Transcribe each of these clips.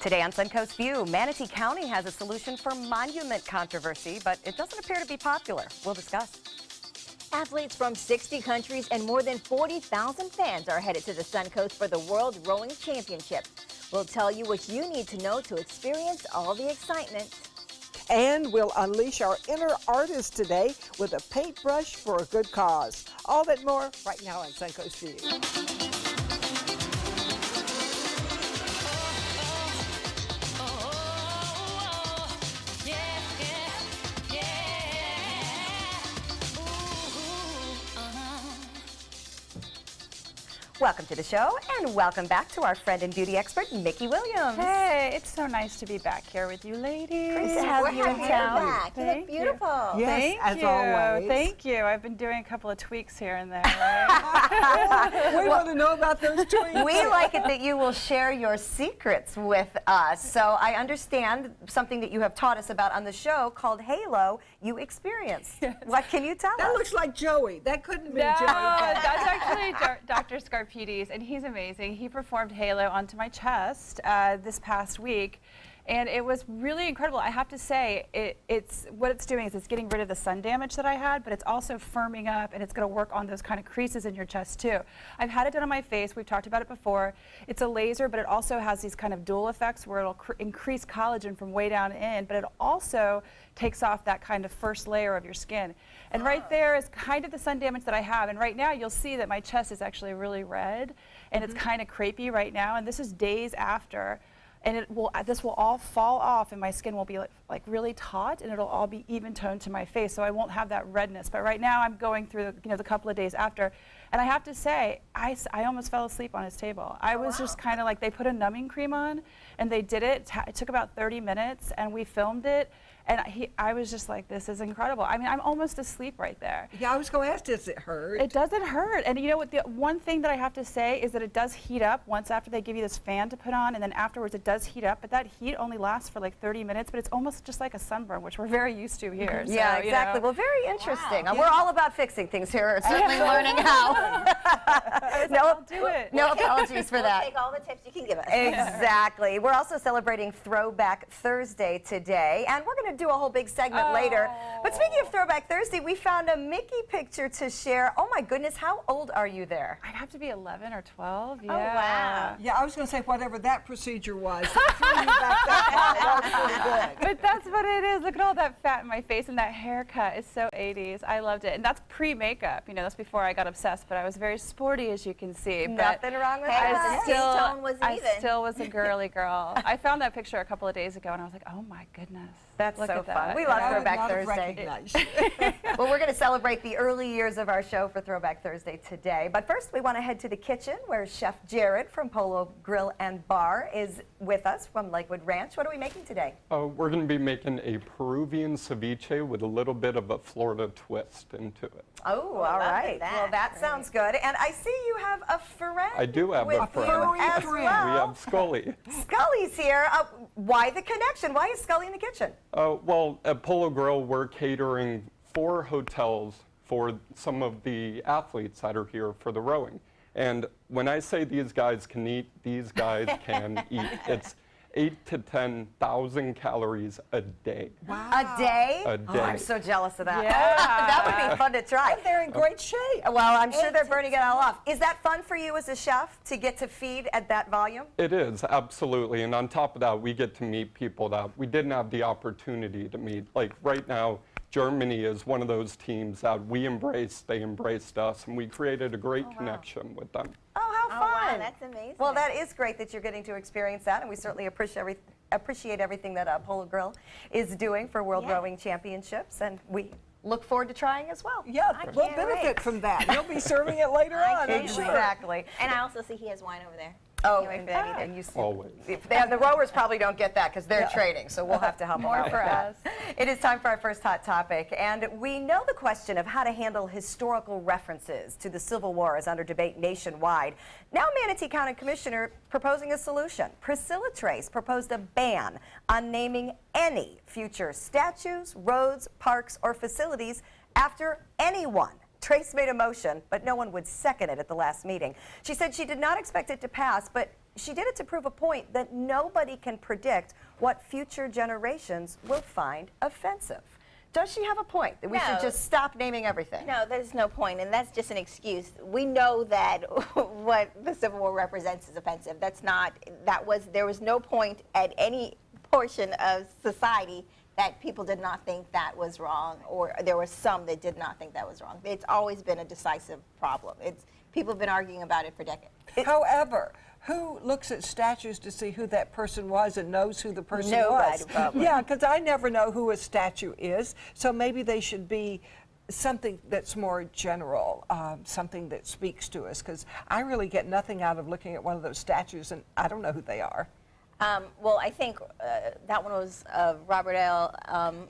Today on Suncoast View, Manatee County has a solution for monument controversy, but it doesn't appear to be popular. We'll discuss. Athletes from 60 countries and more than 40,000 fans are headed to the Suncoast for the World Rowing Championship. We'll tell you what you need to know to experience all the excitement. And we'll unleash our inner artist today with a paintbrush for a good cause. All that more right now on Suncoast View. Welcome to the show, and welcome back to our friend and beauty expert, Mickey Williams. Hey, it's so nice to be back here with you ladies. Great to have you in town. You look beautiful. Yes, Thank you. always. Thank you. I've been doing a couple of tweaks here and there, right? We want to know about those tweets. We like it that you will share your secrets with us. So I understand something that you have taught us about on the show called Halo you experienced. Yes. What can you tell us? That looks like Joey. That couldn't have been No, Joey. that's actually Dr. Scarpides, and he's amazing. He performed Halo onto my chest this past week, and it was really incredible. I have to say, what it's doing is it's getting rid of the sun damage that I had, but it's also firming up, and it's going to work on those kind of creases in your chest too. I've had it done on my face. We've talked about it before. It's a laser, but it also has these kind of dual effects where it'll increase collagen from way down in, but it also takes off that kind of first layer of your skin. And right there is kind of the sun damage that I have. And right now you'll see that my chest is actually really red, and it's kind of crepey right now. And this is days after. And this will all fall off, and my skin will be like really taut, and it'll all be even toned to my face, so I won't have that redness. But right now I'm going through the couple of days after, and I have to say I almost fell asleep on his table. I was just kind of like, they put a numbing cream on, and they did it. It took about 30 minutes, and we filmed it. And I was just like, this is incredible. I mean, I'm almost asleep right there. Yeah, I was going to ask, does it hurt? It doesn't hurt. And you know what, the one thing that I have to say is that it does heat up once after they give you this fan to put on, and then afterwards it does heat up, but that heat only lasts for like 30 minutes, but it's almost just like a sunburn, which we're very used to here. So, yeah, exactly. Well, very interesting. Wow. We're all about fixing things here, certainly learning how. I'll do it. No apologies for that. We'll take all the tips you can give us. Exactly. We're also celebrating Throwback Thursday today, and we're going to do a whole big segment later. But speaking of Throwback Thursday, we found a Mickey picture to share. Oh my goodness, how old are you there? I'd have to be 11 or 12. Yeah. Oh, wow. Yeah, I was going to say whatever that procedure was. It threw you back that far. That was pretty good. But that's what it is. Look at all that fat in my face, and that haircut is so 80s. I loved it. And that's pre-makeup. You know, that's before I got obsessed, but I was very sporty, as you can see. Nothing wrong with that. I still was a girly girl. I found that picture a couple of days ago, and I was like, oh my goodness. That's Look so at fun. that. We love Yeah. Throwback Thursday. Well, we're going to celebrate the early years of our show for Throwback Thursday today. But first, we want to head to the kitchen where Chef Jared from Polo Grill and Bar is with us from Lakewood Ranch. What are we making today? We're going to be making a Peruvian ceviche with a little bit of a Florida twist into it. Oh, all right. Well, that sounds good. And I see you have a friend. I do have with a friend. you as friend. well. We have Scully. Scully's here. Why the connection? Why is Scully in the kitchen? Well, at Polo Grill, we're catering 4 hotels for some of the athletes that are here for the rowing. And when I say these guys can eat, these guys can eat. It's 8,000 to 10,000 calories a day. Wow. A day? A day. Oh, I'm so jealous of that. Yeah. That would be fun to try. They're in great shape. Well, I'm sure they're burning it all off. Is that fun for you as a chef to get to feed at that volume? It is, absolutely. And on top of that, we get to meet people that we didn't have the opportunity to meet. Like right now, Germany is one of those teams that we embraced, they embraced us, and we created a great connection with them. Oh, how fun. Wow, that's amazing. Well, that is great that you're getting to experience that, and we certainly appreciate everything that Polo Grill is doing for World Rowing Championships, and we look forward to trying as well. Yeah, we'll can't benefit wait. from that. You'll be serving it later on, I'm sure. Exactly. And I also see he has wine over there. Oh, Anyway, and you see, Always. the rowers probably don't get that because they're training, so we'll have to help them More out for with that. us. It is time for our first hot topic, and we know the question of how to handle historical references to the Civil War is under debate nationwide. Now Manatee County Commissioner proposing a solution. Priscilla Trace proposed a ban on naming any future statues, roads, parks, or facilities after anyone. Trace made a motion, but no one would second it at the last meeting. She said she did not expect it to pass, but she did it to prove a point that nobody can predict what future generations will find offensive. Does she have a point that we should just stop naming everything? No, there's no point, and that's just an excuse. We know that what the Civil War represents is offensive. There was no point at any portion of society that people did not think that was wrong, or there were some that did not think that was wrong. It's always been a decisive problem. People have been arguing about it for decades. However, who looks at statues to see who that person was and knows who the person Nobody, was? probably. Yeah, because I never know who a statue is, so maybe they should be something that's more general, something that speaks to us, because I really get nothing out of looking at one of those statues and I don't know who they are. Well, I think that one was Robert L.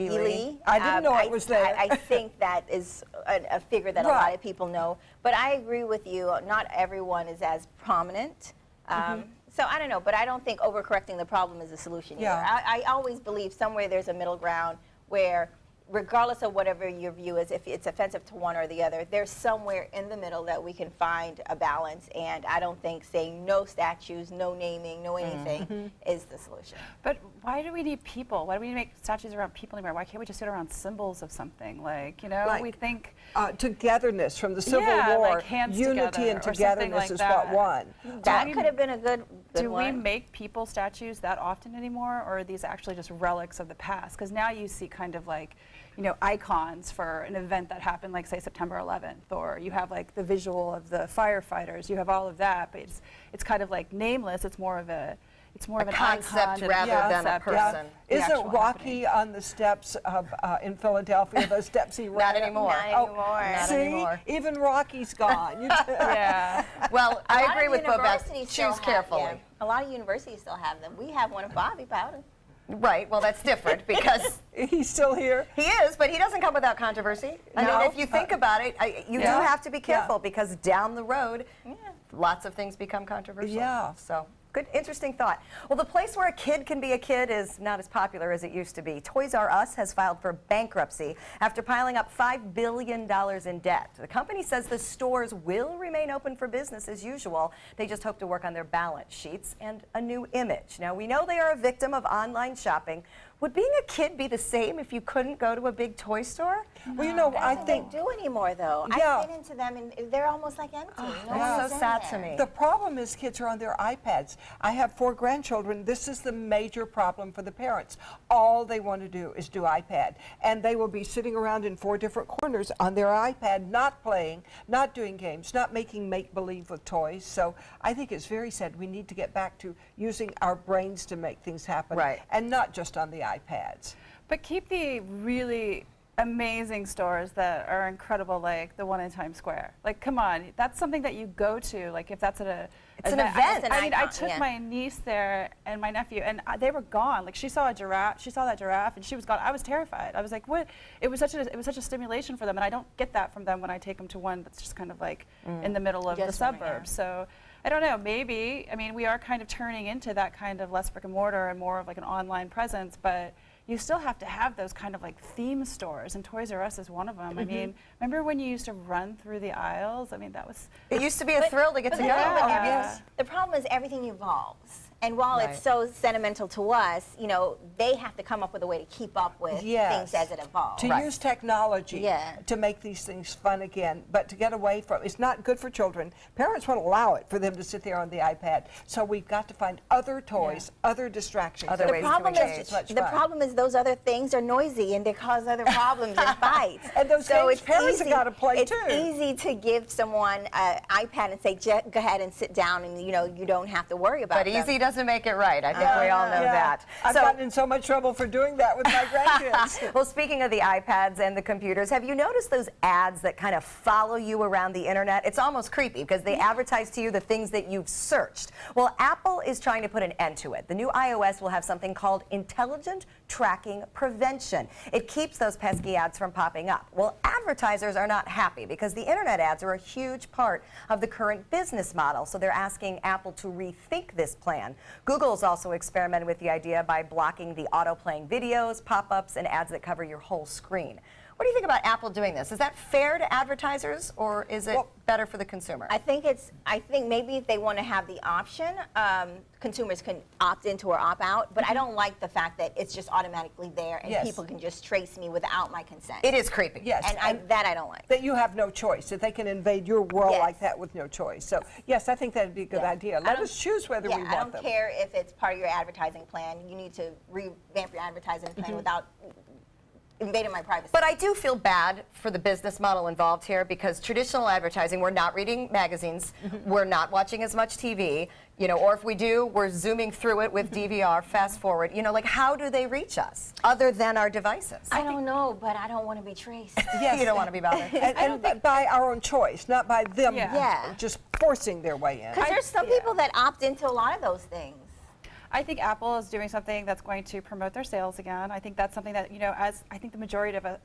Ely. I didn't know it was there. I think that is a figure that a lot of people know. But I agree with you. Not everyone is as prominent. So I don't know, but I don't think overcorrecting the problem is a solution either. I always believe somewhere there's a middle ground where, regardless of whatever your view is, if it's offensive to one or the other, there's somewhere in the middle that we can find a balance. And I don't think saying no statues, no naming, no anything is the solution. But why do we need people? Why do we need to make statues around people anymore? Why can't we just sit around symbols of something? Like, you know, Like, we think... togetherness from the Civil Yeah, War, like hands unity together and or something togetherness like is that. what won. That could have been a good Do we one. make people statues that often anymore, or are these actually just relics of the past? Because now you see kind of like, you know, icons for an event that happened, like say September 11th, or you have like the visual of the firefighters. You have all of that, but it's kind of like nameless. It's more of an concept icon rather than a concept. person. The Isn't actual Rocky on the steps of in Philadelphia? Those steps he ran Not up? anymore. Not anymore. Not See, anymore. even Rocky's gone. Yeah. Well, I agree with both. Universities still Choose have carefully. them. A lot of universities still have them. We have one of Bobby Bowden. Right, well, that's different because He's still here. he is, but he doesn't come without controversy. I No. mean, if you think about it, you do Yeah. have to be careful Yeah. because down the road, lots of things become controversial. Yeah. So, good, interesting thought. Well, the place where a kid can be a kid is not as popular as it used to be. Toys R Us has filed for bankruptcy after piling up $5 billion in debt. The company says the stores will remain open for business as usual. They just hope to work on their balance sheets and a new image. Now, we know they are a victim of online shopping. Would being a kid be the same if you couldn't go to a big toy store? Well, you know, I That's what think they do anymore, though. Yeah. I've been into them, and they're almost like empty. No That's one's so in sad there. to me. the problem is kids are on their iPads. I have 4 grandchildren. This is the major problem for the parents. All they want to do is do iPad. And they will be sitting around in 4 different corners on their iPad, not playing, not doing games, not making make-believe with toys. So I think it's very sad. We need to get back to using our brains to make things happen. Right. And not just on the iPads. But keep the really amazing stores that are incredible, like the one in Times Square. Like, come on, that's something that you go to. Like, if that's at a It's an event. It's an I mean, I icon, took yeah. my niece there and my nephew, and they were gone. Like, she saw a giraffe. She saw that giraffe, and she was gone. I was terrified. I was like, what? It was such a stimulation for them, and I don't get that from them when I take them to one that's just kind of like in the middle of the Just one, yeah. suburbs. So. I don't know, maybe, I mean, we are kind of turning into that kind of less brick and mortar and more of like an online presence, but you still have to have those kind of like theme stores, and Toys R Us is one of them. I mean, remember when you used to run through the aisles? I mean, that was... It used to be a thrill to get to go. Yeah. The problem is everything evolves. And while Right. it's so sentimental to us, you know, they have to come up with a way to keep up with Yes. things as it evolves. To use technology Yeah. to make these things fun again, but to get away from it's not good for children. Parents won't allow it for them to sit there on the iPad. So we've got to find other toys, other distractions. Other that ways make to problem it engage. just as much the fun. problem is those other things are noisy and they cause other problems and fights. And those games parents have gotta play, it's too. easy to give someone an iPad and say, go ahead and sit down, and you know you don't have to worry about But them. easy doesn't make it right. I think we all know Yeah. that. I've gotten in so much trouble for doing that with my grandkids. Well, speaking of the iPads and the computers, have you noticed those ads that kind of follow you around the internet? It's almost creepy because they advertise to you the things that you've searched. Well, Apple is trying to put an end to it. The new iOS will have something called Intelligent Tracking Prevention. It keeps those pesky ads from popping up. Well, advertisers are not happy because the internet ads are a huge part of the current business model, so they're asking Apple to rethink this plan. Google's also experimented with the idea by blocking the auto-playing videos, pop-ups, and ads that cover your whole screen. What do you think about Apple doing this? Is that fair to advertisers, or is it better for the consumer? I think maybe if they want to have the option, consumers can opt into or opt out, but I don't like the fact that it's just automatically there and people can just trace me without my consent. It is creepy. Yes. And that I don't like. That you have no choice, that they can invade your world like that with no choice. So, yes, I think that would be a good idea. Let us choose whether we want them. I don't care if it's part of your advertising plan. You need to revamp your advertising plan without invading my privacy. But I do feel bad for the business model involved here, because traditional advertising, we're not reading magazines, we're not watching as much TV, you know, or if we do, we're zooming through it with DVR, fast forward. You know, like, how do they reach us other than our devices? I don't know, but I don't want to be traced. Yes. You don't want to be bothered. And by our own choice, not by them just forcing their way in. Because there's some people that opt into a lot of those things. I think Apple is doing something that's going to promote their sales again. I think that's something that, you know, as I think the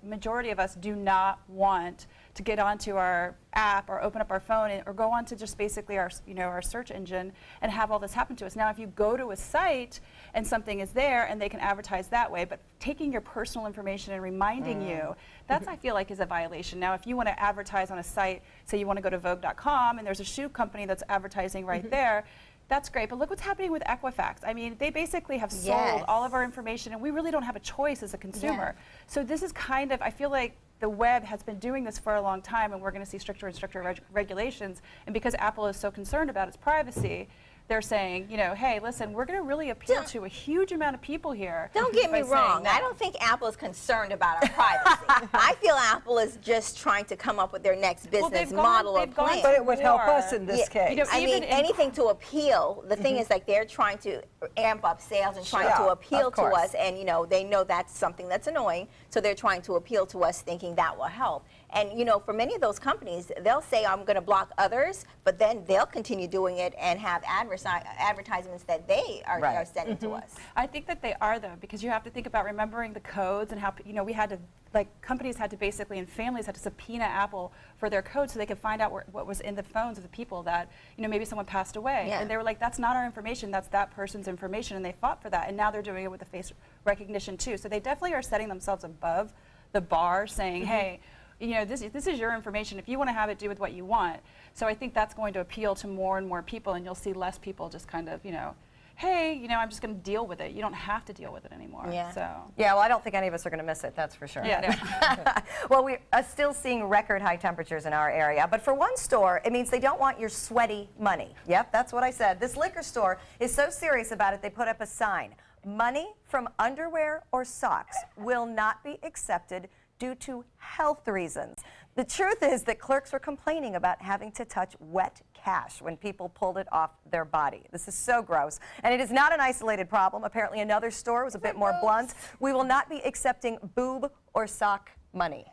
majority of us do not want to get onto our app or open up our phone or go onto just basically our, you know, our search engine and have all this happen to us. Now, if you go to a site and something is there and they can advertise that way, but taking your personal information and reminding you, that's I feel like is a violation. Now, if you want to advertise on a site, say you want to go to Vogue.com and there's a shoe company that's advertising right there, that's great, but look what's happening with Equifax. I mean, they basically have sold all of our information, and we really don't have a choice as a consumer. So this is kind of, I feel like the web has been doing this for a long time, and we're going to see stricter and stricter regulations. And because Apple is so concerned about its privacy, they're saying, you know, hey, listen, we're going to really appeal to a huge amount of people here. Don't get me wrong. I don't think Apple is concerned about our privacy. I feel Apple is just trying to come up with their next business model or plan. But it would help us in this case. You know, I mean, anything to appeal. The thing is, like, they're trying to amp up sales and trying to appeal to us. And, you know, they know that's something that's annoying. So they're trying to appeal to us thinking that will help. And, you know, for many of those companies, they'll say, I'm going to block others, but then they'll continue doing it and have advertisements that they are sending to us. I think that they are, though, because you have to think about remembering the codes and how, you know, we had to, like, companies had to basically, and families had to subpoena Apple for their code so they could find out what was in the phones of the people that, you know, maybe someone passed away. And they were like, that's not our information, that's that person's information, and they fought for that. And now they're doing it with the face recognition, too. So they definitely are setting themselves above the bar, saying, hey, you know, this is your information. If you want to have it, do with what you want. So I think that's going to appeal to more and more people, and you'll see less people just kind of, you know, hey, you know, I'm just going to deal with it. You don't have to deal with it anymore. So. Yeah, well, I don't think any of us are going to miss it, that's for sure. Yeah. Well, we are still seeing record high temperatures in our area, but for one store, it means they don't want your sweaty money. Yep, that's what I said. This liquor store is so serious about it, they put up a sign. Money from underwear or socks will not be accepted due to health reasons. The truth is that clerks were complaining about having to touch wet cash when people pulled it off their body. This is so gross. And it is not an isolated problem. Apparently another store was a bit more blunt. We will not be accepting boob or sock money.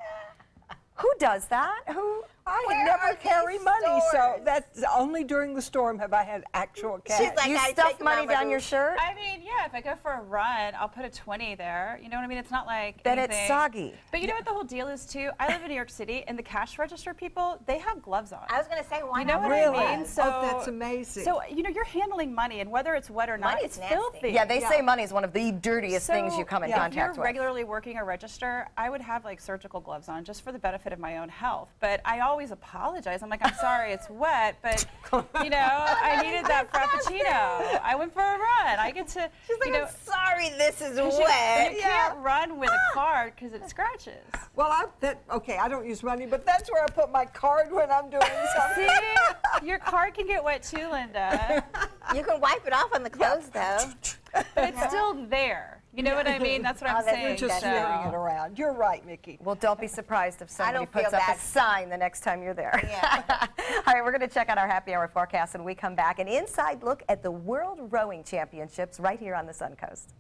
Who does that? Who? I never carry money, so that's only during the storm have I had actual cash. She's like, You stuff money down your shirt? I mean, yeah, if I go for a run, I'll put a 20 there. You know what I mean? It's not like Then anything. it's soggy. But you know what the whole deal is, too? I live in New York City, and the cash register people, they have gloves on. I was going to say, why You know not? what I mean? So, that's amazing. So, you know, you're handling money, and whether it's wet or not, Money's it's nasty. filthy. Yeah, they say money is one of the dirtiest things you come in if contact you're with. regularly working a register, I would have like surgical gloves on just for the benefit of my own health. But I always apologize. I'm like, I'm sorry, it's wet, but you know, I needed that frappuccino. I went for a run. I get to. She's like, you know, I'm sorry, this is you wet. can't run with a card because it scratches. Well, okay, I don't use money, but that's where I put my card when I'm doing something. See, your card can get wet too, Linda. You can wipe it off on the clothes, though. But it's still there. You know what I mean? That's what I'm saying. You're just smearing it around. You're right, Mickey. Well, don't be surprised if somebody don't puts feel up a bad. sign the next time you're there. Yeah. All right, we're going to check out our happy hour forecast when we come back. An inside look at the World Rowing Championships right here on the Suncoast.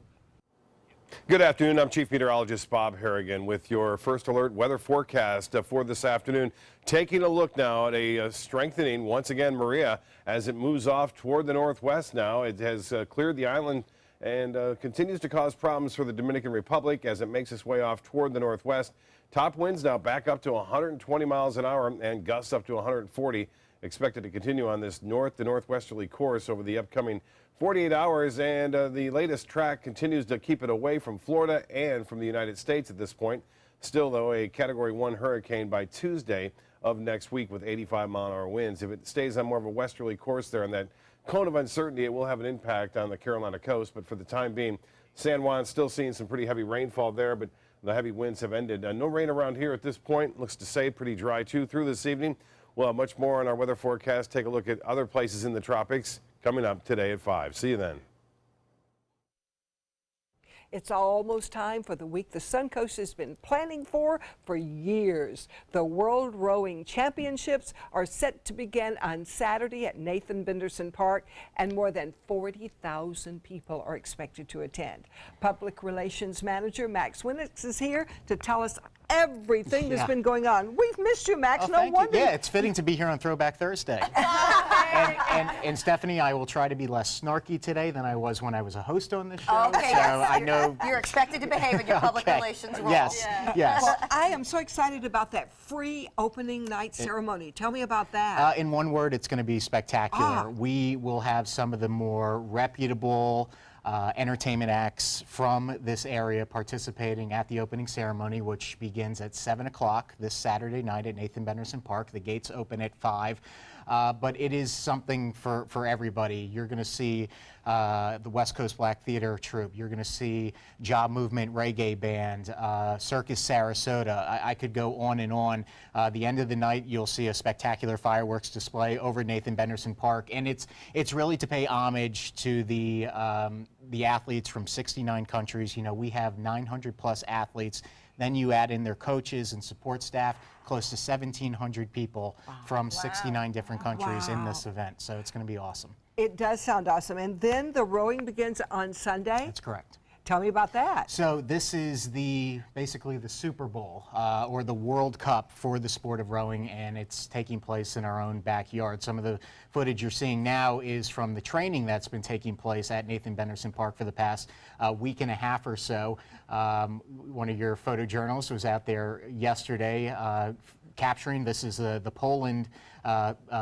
Good afternoon. I'm Chief Meteorologist Bob Harrigan with your first alert weather forecast for this afternoon. Taking a look now at a strengthening, once again, Maria, as it moves off toward the northwest now. It has cleared the island and continues to cause problems for the Dominican Republic as it makes its way off toward the northwest. Top winds now back up to 120 miles an hour and gusts up to 140. Expected to continue on this north to northwesterly course over the upcoming 48 hours, and the latest track continues to keep it away from Florida and from the United States at this point. Still, though, a Category 1 hurricane by Tuesday of next week with 85-mile-an-hour winds. If it stays on more of a westerly course there in that cone of uncertainty, it will have an impact on the Carolina coast. But for the time being, San Juan's still seeing some pretty heavy rainfall there, but the heavy winds have ended. No rain around here at this point. Looks to stay pretty dry, too, through this evening. We'll have much more on our weather forecast. Take a look at other places in the tropics coming up today at 5. See you then. It's almost time for the week the Suncoast has been planning for years. The World Rowing Championships are set to begin on Saturday at Nathan Benderson Park, and more than 40,000 people are expected to attend. Public Relations Manager Max Winitz is here to tell us everything that's been going on. We've missed you, Max. No wonder. Yeah, it's fitting to be here on Throwback Thursday. and Stephanie, I will try to be less snarky today than I was when I was a host on this show. Okay, so I know you're expected to behave in your public relations role. Yes, yes. Well, I am so excited about that free opening night ceremony. Tell me about that. In one word, it's going to be spectacular. We will have some of the more reputable entertainment acts from this area participating at the opening ceremony, which begins at 7 o'clock this Saturday night at Nathan Benderson Park. The gates open at 5. But it is something for everybody. You're going to see the West Coast Black Theater Troupe. You're going to see Job Movement Reggae Band, Circus Sarasota. I could go on and on. The end of the night, you'll see a spectacular fireworks display over Nathan Benderson Park, and it's really to pay homage to the athletes from 69 countries. You know, we have 900 plus athletes. Then you add in their coaches and support staff, close to 1,700 people from 69 different countries in this event. So it's going to be awesome. It does sound awesome. And then the rowing begins on Sunday? That's correct. Tell me about that. So this is basically the Super Bowl or the World Cup for the sport of rowing, and it's taking place in our own backyard. Some of the footage you're seeing now is from the training that's been taking place at Nathan Benderson Park for the past week and a half or so. One of your photojournalists was out there yesterday capturing. This is the Poland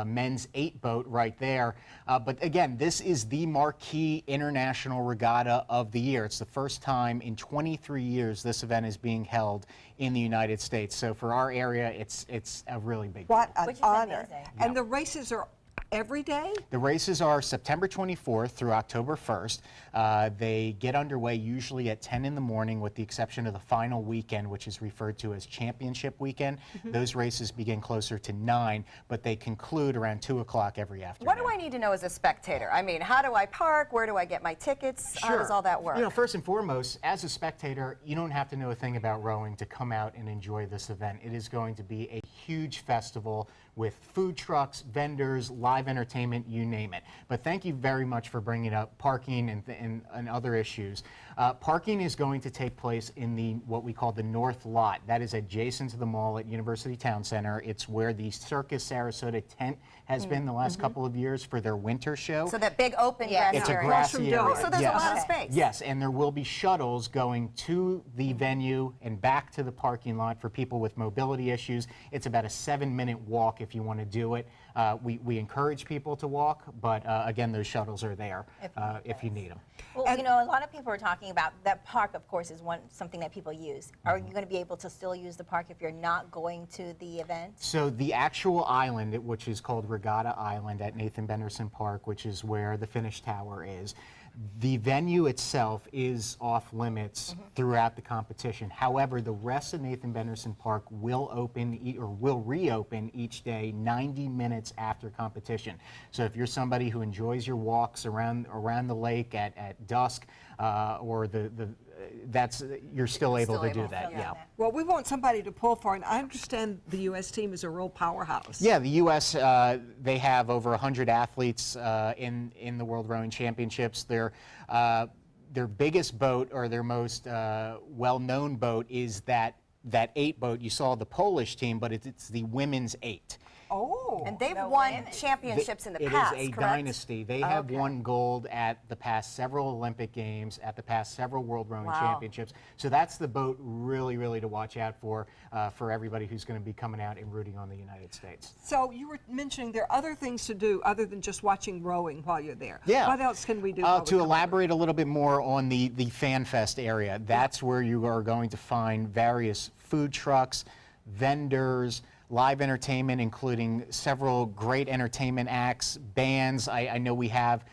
men's 8 boat right there. But again, this is the marquee international regatta of the year. It's the first time in 23 years this event is being held in the United States. So for our area, it's a really big deal. What an Which is honor. amazing. And the races are every day? The races are September 24th through October 1st. They get underway usually at 10 in the morning, with the exception of the final weekend, which is referred to as Championship Weekend. Those races begin closer to 9, but they conclude around 2 o'clock every afternoon. What do I need to know as a spectator? I mean, how do I park? Where do I get my tickets? How does all that work? You know, first and foremost, as a spectator, you don't have to know a thing about rowing to come out and enjoy this event. It is going to be a huge festival with food trucks, vendors, live entertainment, you name it. But thank you very much for bringing up parking and other issues. Parking is going to take place in what we call the North Lot. That is adjacent to the mall at University Town Center. It's where the Circus Sarasota tent has been the last couple of years for their winter show. So that big open grassy It's a area. grassy area. Oh, so there's a lot of space. Yes, and there will be shuttles going to the venue and back to the parking lot for people with mobility issues. It's about a 7-minute walk if you want to do it. We encourage people to walk, but again, those shuttles are there if you need them. Well, you know, a lot of people are talking about that park, of course, is something that people use. Are you going to be able to still use the park if you're not going to the event? So the actual island, which is called Regatta Island at Nathan Benderson Park, which is where the finish tower is, the venue itself is off limits throughout the competition. However, the rest of Nathan Benderson Park will reopen each day 90 minutes after competition. So if you're somebody who enjoys your walks around the lake at dusk, or you're still able to do that. Yeah. Well, we want somebody to pull for, and I understand the U.S. team is a real powerhouse. Yeah, the U.S., they have over 100 athletes in the World Rowing Championships. Their biggest boat, or their most well-known boat, is that 8 boat. You saw the Polish team, but it's the women's 8. Oh. And they've No won women. championships in the It past, is a correct? dynasty. They have won gold at the past several Olympic Games, at the past several World Rowing Wow. Championships. So that's the boat really to watch out for everybody who's going to be coming out and rooting on the United States. So you were mentioning there are other things to do other than just watching rowing while you're there. Yeah. What else can we do? while we To come elaborate a little bit more on the Fan Fest area, that's where you are going to find various food trucks, vendors, live entertainment, including several great entertainment acts, bands. I know we have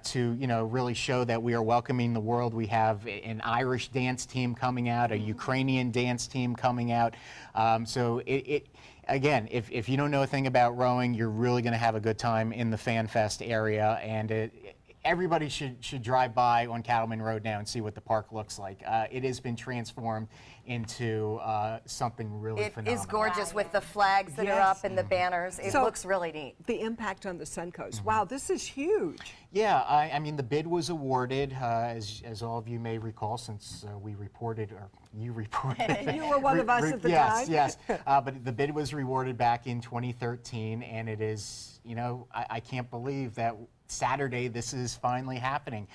to really show that we are welcoming the world. We have an Irish dance team coming out, a Ukrainian dance team coming out. So again, if you don't know a thing about rowing, you're really going to have a good time in the Fan Fest area, and everybody should drive by on Cattleman Road now and see what the park looks like. It has been transformed into something really phenomenal. It is gorgeous with the flags that are Yes. up and the banners. It So- looks really neat. The impact on the Suncoast. Wow, this is huge. Yeah, I mean, the bid was awarded, as all of you may recall, since we reported, or you reported. You were one of us at the time. Yes, but the bid was rewarded back in 2013, and it is, I can't believe that Saturday this is finally happening.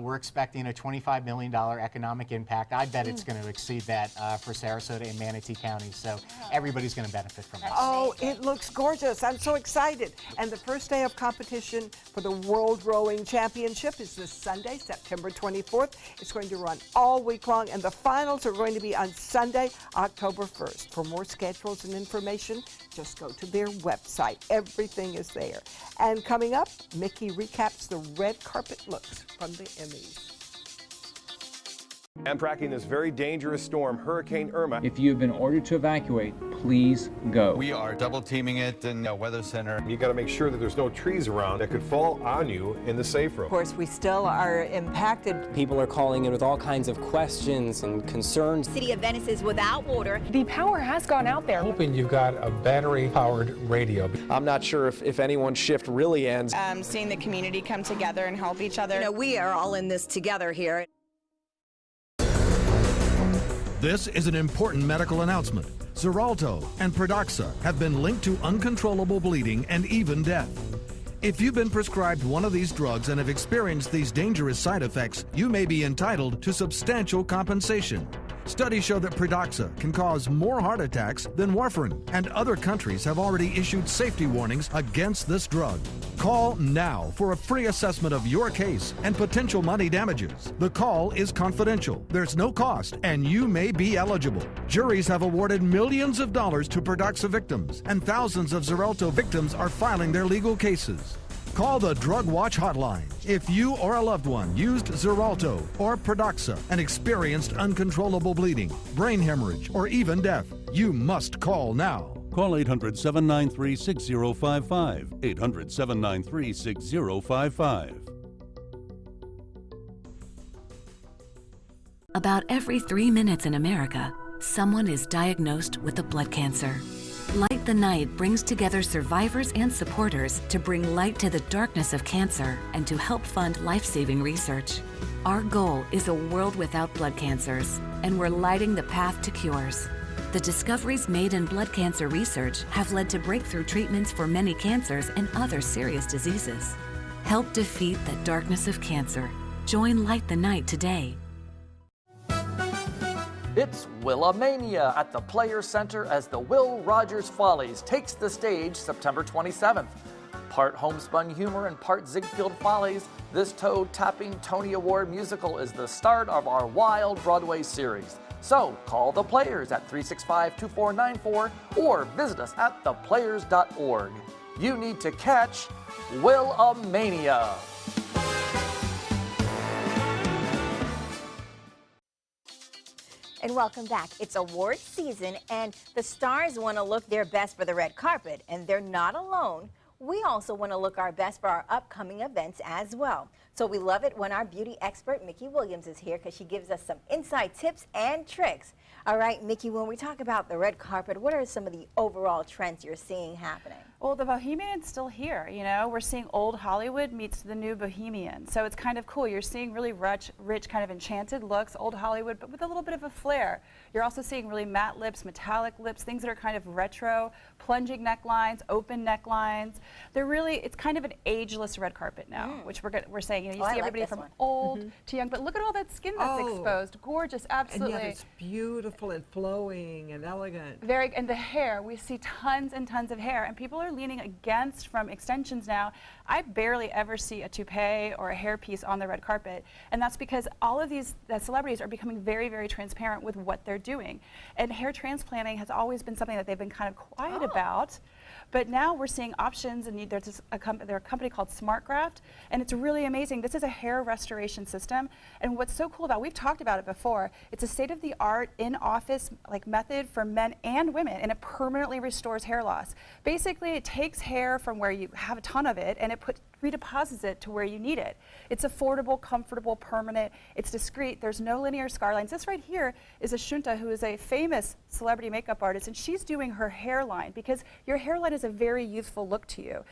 We're expecting a $25 million economic impact. I bet it's going to exceed that for Sarasota and Manatee counties, so everybody's going to benefit from this. Oh, it looks gorgeous. I'm so excited. And the first day of competition for the World Rowing Championship is this Sunday, September 24th. It's going to run all week long, and the finals are going to be on Sunday, October 1st. For more schedules and information, just go to their website. Everything is there. And coming up, Mickey recaps the red carpet looks from the Emmys. And tracking this very dangerous storm, Hurricane Irma. If you have been ordered to evacuate, please go. We are double teaming it in the Weather Center. You got to make sure that there's no trees around that could fall on you in the safe room. Of course, we still are impacted. People are calling in with all kinds of questions and concerns. City of Venice is without water. The power has gone out there. Hoping you've got a battery-powered radio. I'm not sure if anyone's shift really ends. Seeing the community come together and help each other. We are all in this together here. This is an important medical announcement. Xarelto and Pradaxa have been linked to uncontrollable bleeding and even death. If you've been prescribed one of these drugs and have experienced these dangerous side effects, you may be entitled to substantial compensation. Studies show that Pradaxa can cause more heart attacks than warfarin, and other countries have already issued safety warnings against this drug. Call now for a free assessment of your case and potential money damages. The call is confidential, there's no cost, and you may be eligible. Juries have awarded millions of dollars to Pradaxa victims, and thousands of Xarelto victims are filing their legal cases. Call the Drug Watch hotline. If you or a loved one used Xarelto or Pradaxa and experienced uncontrollable bleeding, brain hemorrhage, or even death, you must call now. Call 800-793-6055. 800-793-6055. About every 3 minutes in America, someone is diagnosed with a blood cancer. Light the Night brings together survivors and supporters to bring light to the darkness of cancer and to help fund life-saving research. Our goal is a world without blood cancers, and we're lighting the path to cures. The discoveries made in blood cancer research have led to breakthrough treatments for many cancers and other serious diseases. Help defeat the darkness of cancer. Join Light the Night today. It's Willamania at the Players Center as the Will Rogers Follies takes the stage September 27th. Part homespun humor and part Ziegfeld Follies, this toe-tapping Tony Award musical is the start of our wild Broadway series. So call the Players at 365-2494 or visit us at theplayers.org. You need to catch Willamania. And welcome back. It's award season, and the stars want to look their best for the red carpet, and they're not alone. We also want to look our best for our upcoming events as well. So we love it when our beauty expert, Mickey Williams, is here because she gives us some inside tips and tricks. All right, Mickey, when we talk about the red carpet, what are some of the overall trends you're seeing happening? Well, the Bohemian's still here, you know. We're seeing old Hollywood meets the new Bohemian. So it's kind of cool. You're seeing really rich kind of enchanted looks, old Hollywood, but with a little bit of a flair. You're also seeing really matte lips, metallic lips, things that are kind of retro, plunging necklines, open necklines. They're really, it's kind of an ageless red carpet now, which we're saying, you know, you see everybody from old to young, but look at all that skin that's exposed. Gorgeous, absolutely. And yet it's beautiful and flowing and elegant. Very, and the hair, we see tons and tons of hair, and people are leaning against from extensions now. I barely ever see a toupee or a hairpiece on the red carpet, and that's because all of these celebrities are becoming very, very transparent with what they're doing. And hair transplanting has always been something that they've been kind of quiet about, but now we're seeing options, and there's a company called SmartGraft, and it's really amazing. This is a hair restoration system, and what's so cool about, we've talked about it before, it's a state-of-the-art in-office method for men and women, and it permanently restores hair loss. Basically, it takes hair from where you have a ton of it, and it redeposits it to where you need it. It's affordable, comfortable, permanent, it's discreet, there's no linear scar lines. This right here is Ashunta, who is a famous celebrity makeup artist, and she's doing her hairline because your hairline is a very youthful look to you.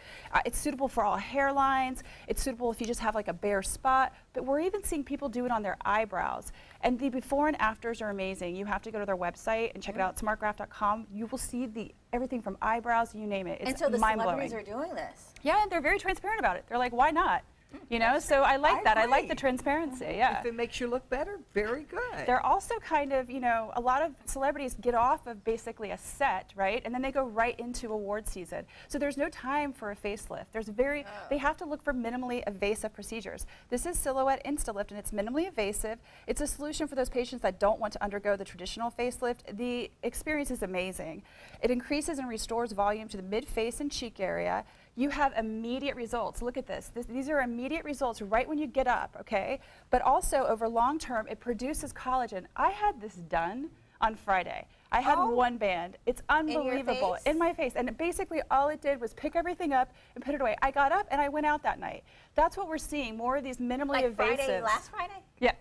It's suitable for all hairlines, it's suitable if you just have like a bare spot, but we're even seeing people do it on their eyebrows. And the before and afters are amazing. You have to go to their website and check it out, smartgraph.com. You will see everything from eyebrows, you name it. It's and so the mind-blowing. celebrities are doing this. Yeah, and they're very transparent about it. They're like, why not? You know, so I like that. I like the transparency, yeah. If it makes you look better, very good. They're also kind of, you know, a lot of celebrities get off of basically a set, right? And then they go right into award season. So there's no time for a facelift. They have to look for minimally invasive procedures. This is Silhouette InstaLift, and it's minimally invasive. It's a solution for those patients that don't want to undergo the traditional facelift. The experience is amazing. It increases and restores volume to the mid-face and cheek area. You have immediate results. Look at this. These are immediate results right when you get up, okay? But also over long term, it produces collagen. I had this done on Friday. I had one band. It's unbelievable. In my face. And basically all it did was pick everything up and put it away. I got up and I went out that night. That's what we're seeing, more of these minimally invasive. Last Friday? Yeah.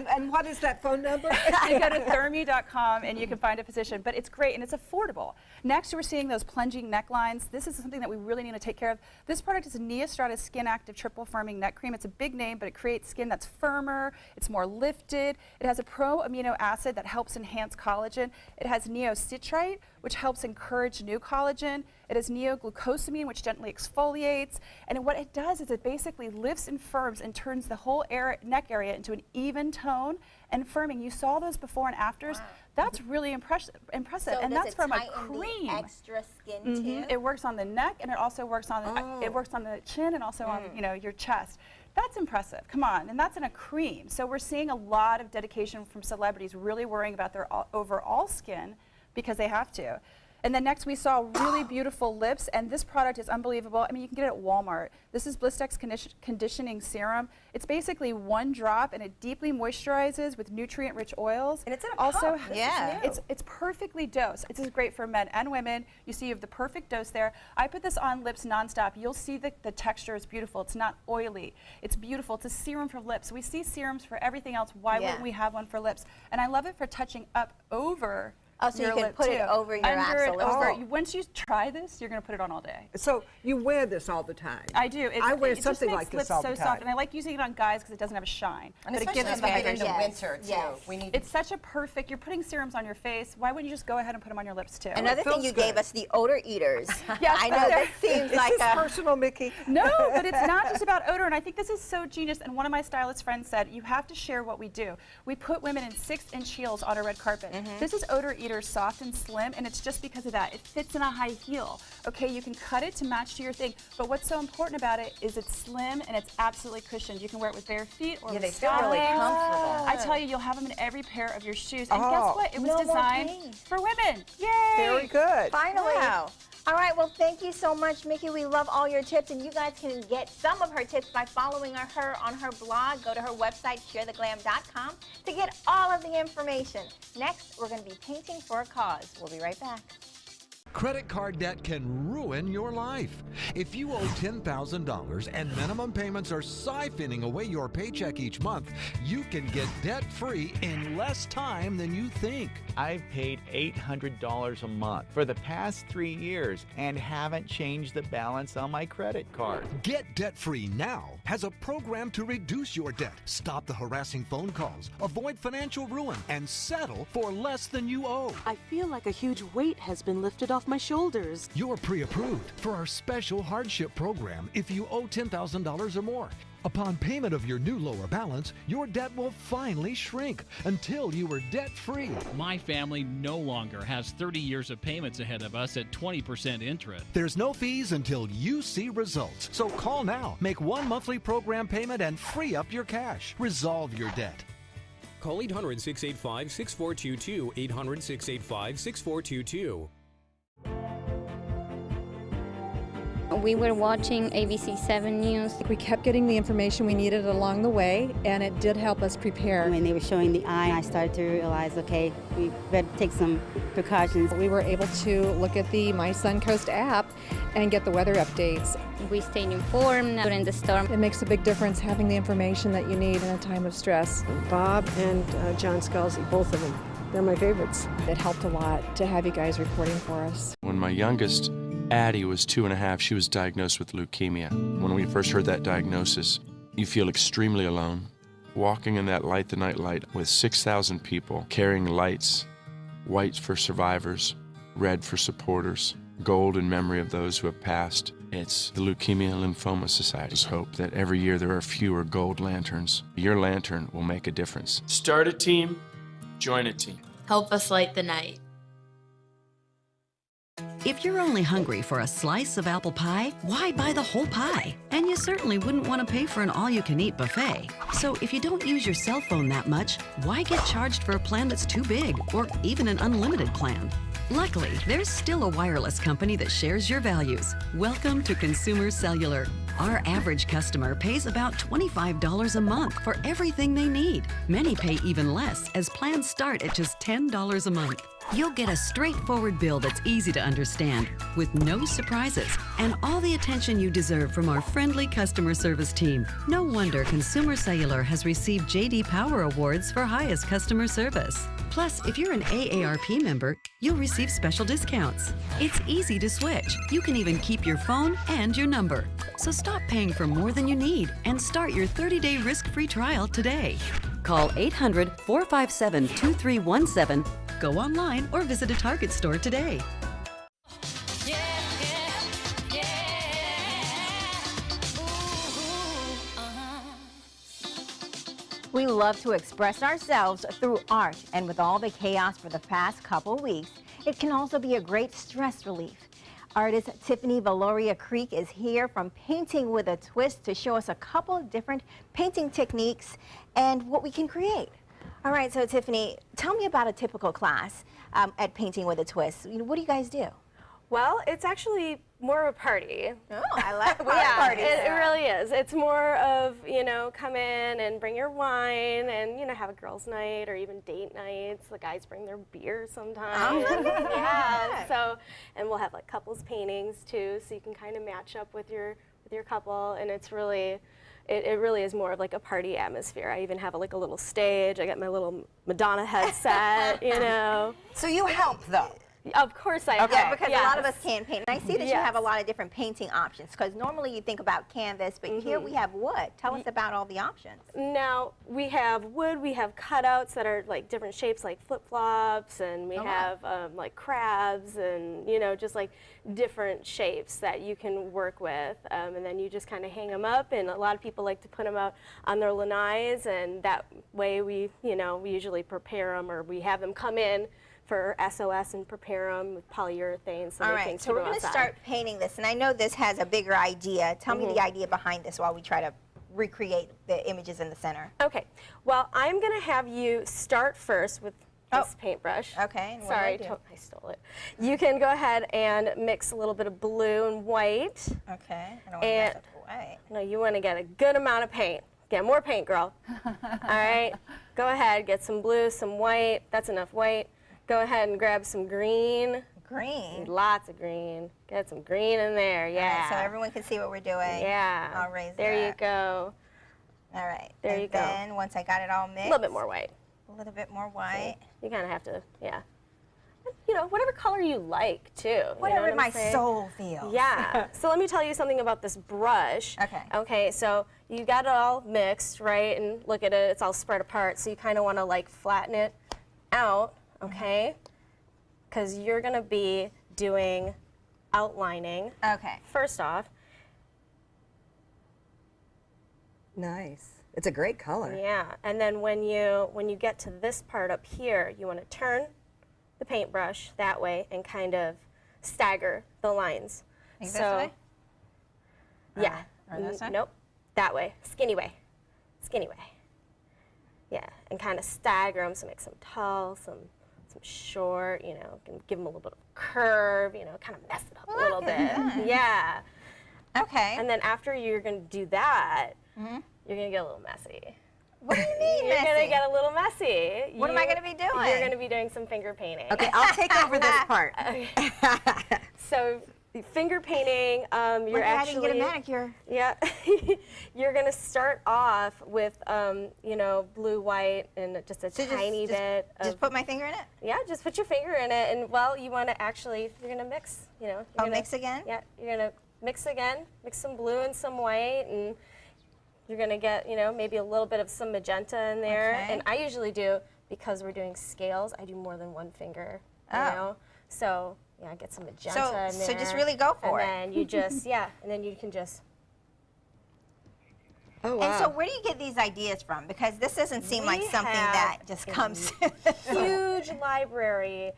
And what is that phone number? You go to thermi.com and you can find a physician, but it's great and it's affordable. Next, we're seeing those plunging necklines. This is something that we really need to take care of. This product is a Neostratus Skin Active Triple Firming Neck Cream. It's a big name, but it creates skin that's firmer, it's more lifted. It has a pro-amino acid that helps enhance collagen. It has neocitrite, which helps encourage new collagen. It has neoglucosamine, which gently exfoliates. And what it does is it basically lifts and firms and turns the whole neck area into an even tone and firming. You saw those before and afters. Wow. That's really impressive. So and that's from a cream. The extra skin too? It works on the neck, and it also works on the chin and also on your chest. That's impressive. Come on, and that's in a cream. So we're seeing a lot of dedication from celebrities really worrying about their overall skin because they have to. And then next we saw really beautiful lips, and this product is unbelievable. I mean, you can get it at Walmart. This is Blistex Conditioning Serum. It's basically one drop, and it deeply moisturizes with nutrient-rich oils. And it's in a also, pump. It's perfectly dosed. It's great for men and women. You see you have the perfect dose there. I put this on lips nonstop. You'll see the texture is beautiful. It's not oily. It's beautiful. It's a serum for lips. We see serums for everything else. Why wouldn't we have one for lips? And I love it for touching up over. Oh, so you can put it over your actual lips. Once you try this, you're going to put it on all day. So you wear this all the time? I do. I wear something like this all the time. Soft, and I like using it on guys because it doesn't have a shine. And especially as we get into winter, too. Yes. It's such a perfect, you're putting serums on your face. Why wouldn't you just go ahead and put them on your lips, too? Another thing you gave us, the odor eaters. Yes, I know that seems like Is this personal, Mickey? No, but it's not just about odor, and I think this is so genius. And one of my stylist friends said, you have to share what we do. We put women in 6-inch heels on a red carpet. This is odor eater, soft and slim, and it's just because of that. It fits in a high heel. Okay, you can cut it to match to your thing, but what's so important about it is it's slim and it's absolutely cushioned. You can wear it with bare feet or with they feel really comfortable. I tell you, you'll have them in every pair of your shoes. And guess what? It was designed for women. Yay! Very good. Finally. Wow. All right, well, thank you so much, Mickey. We love all your tips, and you guys can get some of her tips by following her on her blog. Go to her website, sharetheglam.com, to get all of the information. Next, we're going to be painting for a cause. We'll be right back. Credit card debt can ruin your life. If you owe $10,000 and minimum payments are siphoning away your paycheck each month, you can get debt-free in less time than you think. I've paid $800 a month for the past 3 years and haven't changed the balance on my credit card. Get Debt-Free Now has a program to reduce your debt, stop the harassing phone calls, avoid financial ruin, and settle for less than you owe. I feel like a huge weight has been lifted off my shoulders. You're pre-approved for our special hardship program if you owe $10,000 or more. Upon payment of your new lower balance, your debt will finally shrink until you are debt-free. My family no longer has 30 years of payments ahead of us at 20% interest. There's no fees until you see results. So call now, make one monthly program payment, and free up your cash. Resolve your debt. Call 800-685-6422, 800-685-6422. We were watching ABC 7 News. We kept getting the information we needed along the way, and it did help us prepare. When they were showing the eye, I started to realize, okay, we better take some precautions. We were able to look at the My Suncoast app and get the weather updates. We stayed informed during the storm. It makes a big difference having the information that you need in a time of stress. Bob and John Scalzi, both of them, they're my favorites. It helped a lot to have you guys reporting for us. When my youngest, Addie, was 2.5, she was diagnosed with leukemia. When we first heard that diagnosis, you feel extremely alone. Walking in that Light the Night light with 6,000 people carrying lights, white for survivors, red for supporters, gold in memory of those who have passed. It's the Leukemia and Lymphoma Society's hope that every year there are fewer gold lanterns. Your lantern will make a difference. Start a team, join a team. Help us light the night. If you're only hungry for a slice of apple pie, why buy the whole pie? And you certainly wouldn't want to pay for an all-you-can-eat buffet. So if you don't use your cell phone that much, why get charged for a plan that's too big, or even an unlimited plan? Luckily, there's still a wireless company that shares your values. Welcome to Consumer Cellular. Our average customer pays about $25 a month for everything they need. Many pay even less, as plans start at just $10 a month. You'll get a straightforward bill that's easy to understand, with no surprises, and all the attention you deserve from our friendly customer service team. No wonder Consumer Cellular has received J.D. Power Awards for highest customer service. Plus, if you're an AARP member, you'll receive special discounts. It's easy to switch. You can even keep your phone and your number. So stop paying for more than you need and start your 30-day risk-free trial today. Call 800-457-2317, go online, or visit a Target store today. We love to express ourselves through art, and with all the chaos for the past couple weeks, it can also be a great stress relief. Artist Tiffany Valoria Creek is here from Painting with a Twist to show us a couple different painting techniques and what we can create. All right, so Tiffany, tell me about a typical class at Painting with a Twist. What do you guys do? Well, it's actually more of a party. Oh, I like parties. It really is. It's more of, come in and bring your wine and, have a girls' night or even date nights. The guys bring their beer sometimes. Oh, yeah. So, and we'll have like couples paintings too, so you can kind of match up with your couple, and it's really, it really is more of like a party atmosphere. I even have a little stage. I got my little Madonna headset, So you help though? Of course I help. Yeah, because a lot of us can't paint. And I see that you Yes. have a lot of different painting options, because normally you think about canvas, but here we have wood. Tell us about all the options. Now, we have wood, we have cutouts that are like different shapes, like flip-flops, and we have like crabs, and just like different shapes that you can work with. And then you just kind of hang them up, and a lot of people like to put them out on their lanais, and that way we usually prepare them, or we have them come in for SOS and prepare them with polyurethane. So all right, so we're going to start painting this, and I know this has a bigger idea. Tell me the idea behind this while we try to recreate the images in the center. Okay, well, I'm going to have you start first with this paintbrush. Okay. Sorry, I stole it. You can go ahead and mix a little bit of blue and white. Okay, I don't want to mess up the white. No, you want to get a good amount of paint. Get more paint, girl. All right, go ahead, get some blue, some white. That's enough white. Go ahead and grab some green. Green. Lots of green. Get some green in there, yeah. All right, so everyone can see what we're doing. Yeah. I'll raise there it you up. go. All right. There you go. And then once I got it all mixed. A little bit more white. A little bit more white. You kind of have to, yeah. You know, whatever color you like, too. Whatever you know what my I'm saying? soul feels. Yeah. So let me tell you something about this brush. Okay. Okay, so you got it all mixed, right? And look at it, it's all spread apart. So you kind of want to like flatten it out, okay? Because you're going to be doing outlining. Okay. First off. Nice. It's a great color. Yeah, and then when you get to this part up here, you want to turn the paintbrush that way and kind of stagger the lines. Like this way? Yeah. Or this way? Nope. That way. Skinny way. Skinny way. Yeah, and kind of stagger them, so make some tall, some short, you know, give them a little bit of curve, you know, kind of mess it up a little bit. Yeah. Okay. And then after you're going to do that, you're going to get a little messy. What do you mean You're messy? going to get a little messy. What am I going to be doing? You're going to be doing some finger painting. Okay, I'll take over this part. So finger painting, you're actually... I didn't get a manicure. Yeah. You're going to start off with, you know, blue, white, and just a tiny bit of... Just put my finger in it? Yeah, just put your finger in it. And, well, you want to actually, you're going to mix, you know. Oh, mix again? Yeah, you're going to mix again. Mix some blue and some white, and you're going to get, you know, maybe a little bit of some magenta in there. Okay. And I usually do, because we're doing scales, I do more than one finger, you Oh. know. So, yeah, get some magenta in there. So just really go for it. And then you just, yeah, and then you can just... Oh, wow. And so where do you get these ideas from? Because this doesn't seem like something that just comes... Huge library,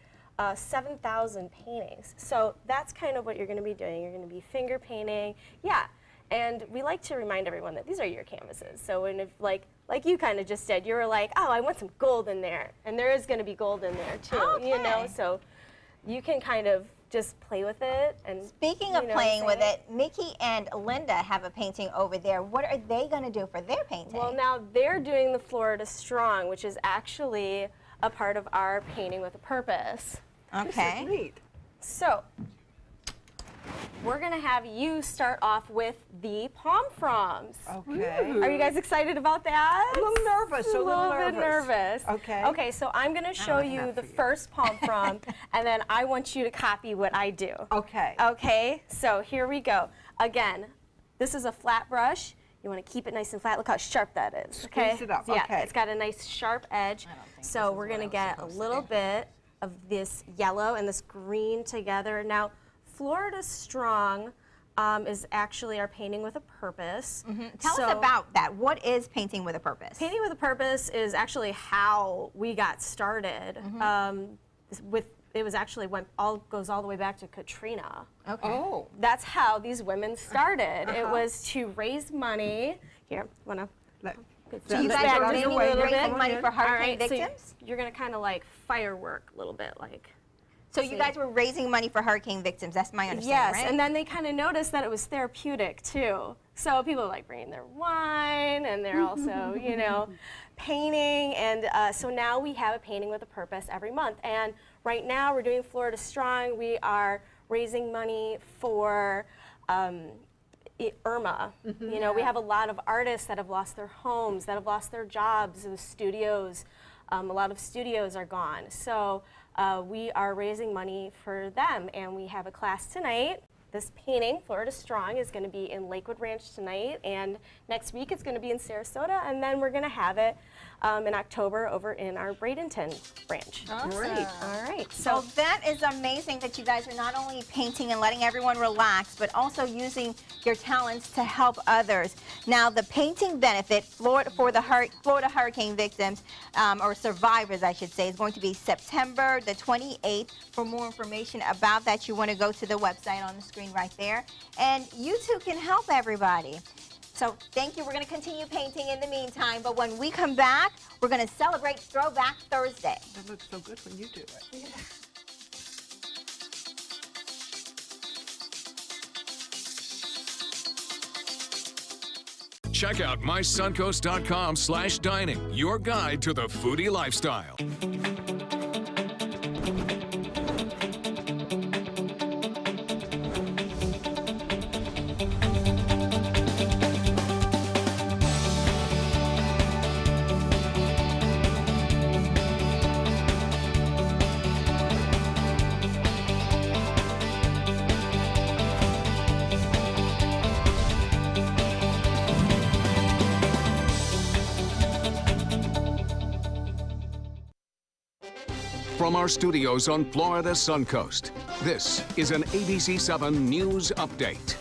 7,000 paintings. So that's kind of what you're going to be doing. You're going to be finger painting. Yeah. And we like to remind everyone that these are your canvases. So when if, like you kind of just said, you were like, oh, I want some gold in there. And there is going to be gold in there, too. Okay. You know, so you can kind of just play with it. And Speaking of playing with it, Mickey and Linda have a painting over there. What are they going to do for their painting? Well, now they're doing the Florida Strong, which is actually a part of our Painting with a Purpose. Okay. This is neat. So, we're going to have you start off with the palm fronds. Okay. Are you guys excited about that? A little nervous, a little bit nervous. Okay. Okay, so I'm going to show you the first palm frond, and then I want you to copy what I do. Okay. Okay, so here we go. Again, this is a flat brush. You want to keep it nice and flat. Look how sharp that is. Okay? Squeeze it up, Yeah, okay. it's got a nice sharp edge. So we're going to get a little bit of this yellow and this green together. Now, Florida Strong is actually our Painting with a Purpose. Tell us about that. What is Painting with a Purpose? Painting with a Purpose is actually how we got started. It was actually goes all the way back to Katrina. Okay. Oh. That's how these women started. It was to raise money. Here, wanna. So you guys are raising money for hurricane so victims? you're gonna kind of like firework a little bit, like. So you guys were raising money for hurricane victims. That's my understanding, Yes, right? and then they kind of noticed that it was therapeutic too. So people are like bringing their wine, and they're also, you know, painting. And so now we have a Painting with a Purpose every month. And right now we're doing Florida Strong. We are raising money for Irma. You know, we have a lot of artists that have lost their homes, that have lost their jobs, the studios. A lot of studios are gone. So we are raising money for them, and we have a class tonight. This painting, Florida Strong, is going to be in Lakewood Ranch tonight, and next week it's going to be in Sarasota, and then we're going to have it in October over in our Bradenton branch. Awesome. Great. All right. So that is amazing that you guys are not only painting and letting everyone relax, but also using your talents to help others. Now, the painting benefit for the Florida hurricane victims, or survivors, I should say, is going to be September the 28th. For more information about that, you want to go to the website on the screen right there. And you too can help everybody. So thank you. We're going to continue painting in the meantime, but when we come back, we're going to celebrate Throwback Thursday. That looks so good when you do it. Check out mysuncoast.com/dining, your guide to the foodie lifestyle. from our studios on Florida's Suncoast, this is an ABC7 News Update.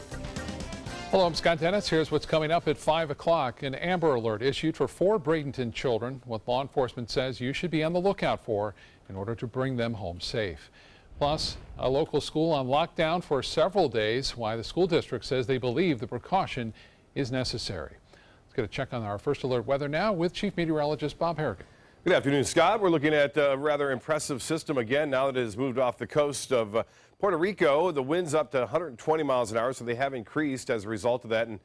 Hello, I'm Scott Dennis. Here's what's coming up at 5 o'clock. An Amber Alert issued for 4 Bradenton children, what law enforcement says you should be on the lookout for in order to bring them home safe. Plus, a local school on lockdown for several days, why the school district says they believe the precaution is necessary. Let's get a check on our first alert weather now with Chief Meteorologist Bob Harrigan. Good afternoon, Scott. We're looking at a rather impressive system again now that it has moved off the coast of Puerto Rico. The wind's up to 120 miles an hour, so they have increased as a result of that. And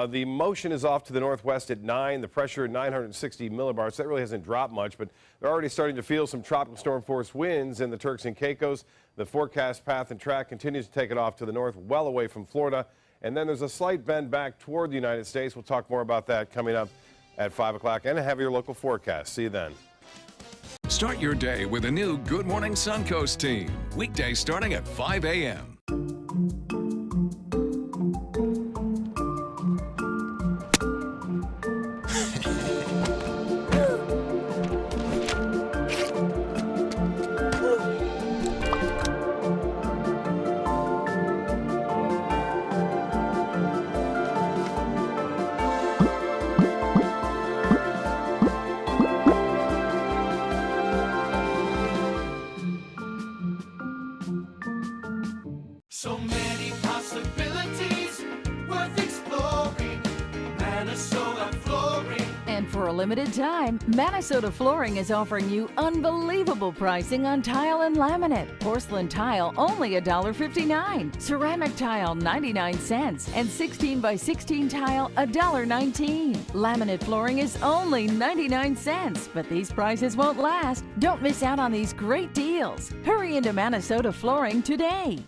the motion is off to the northwest at 9. The pressure at 960 millibars. So that really hasn't dropped much, but they're already starting to feel some tropical storm force winds in the Turks and Caicos. The forecast path and track continues to take it off to the north, well away from Florida. And then there's a slight bend back toward the United States. We'll talk more about that coming up at 5 o'clock and a heavier local forecast. See you then. Start your day with a new Good Morning Suncoast team. Weekdays starting at 5 a.m. So many possibilities worth exploring. Minnesota Flooring. And for a limited time, Minnesota Flooring is offering you unbelievable pricing on tile and laminate. Porcelain tile only $1.59. Ceramic tile 99 cents. And 16 by 16 tile $1.19. Laminate flooring is only 99 cents. But these prices won't last. Don't miss out on these great deals. Hurry into Minnesota Flooring today.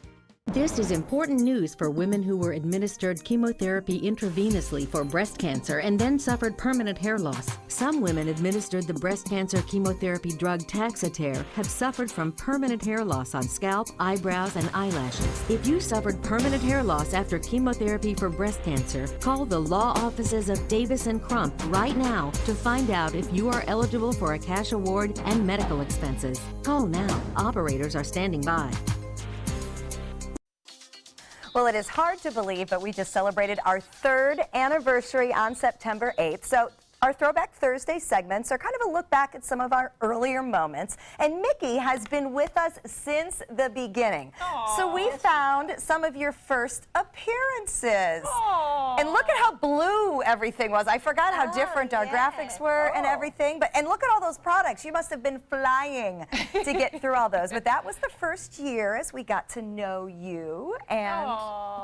This is important news for women who were administered chemotherapy intravenously for breast cancer and then suffered permanent hair loss. Some women administered the breast cancer chemotherapy drug Taxotere have suffered from permanent hair loss on scalp, eyebrows, and eyelashes. If you suffered permanent hair loss after chemotherapy for breast cancer, call the law offices of Davis & Crump right now to find out if you are eligible for a cash award and medical expenses. Call now. Operators are standing by. Well, it is hard to believe, but we just celebrated our 3rd anniversary on September 8th. So our Throwback Thursday segments are kind of a look back at some of our earlier moments. And Mickey has been with us since the beginning. Aww. So we found some of your first appearances. Aww. And look at how blue everything was. I forgot how different our graphics were and everything. And look at all those products. You must have been flying to get through all those. But that was the first year as we got to know you and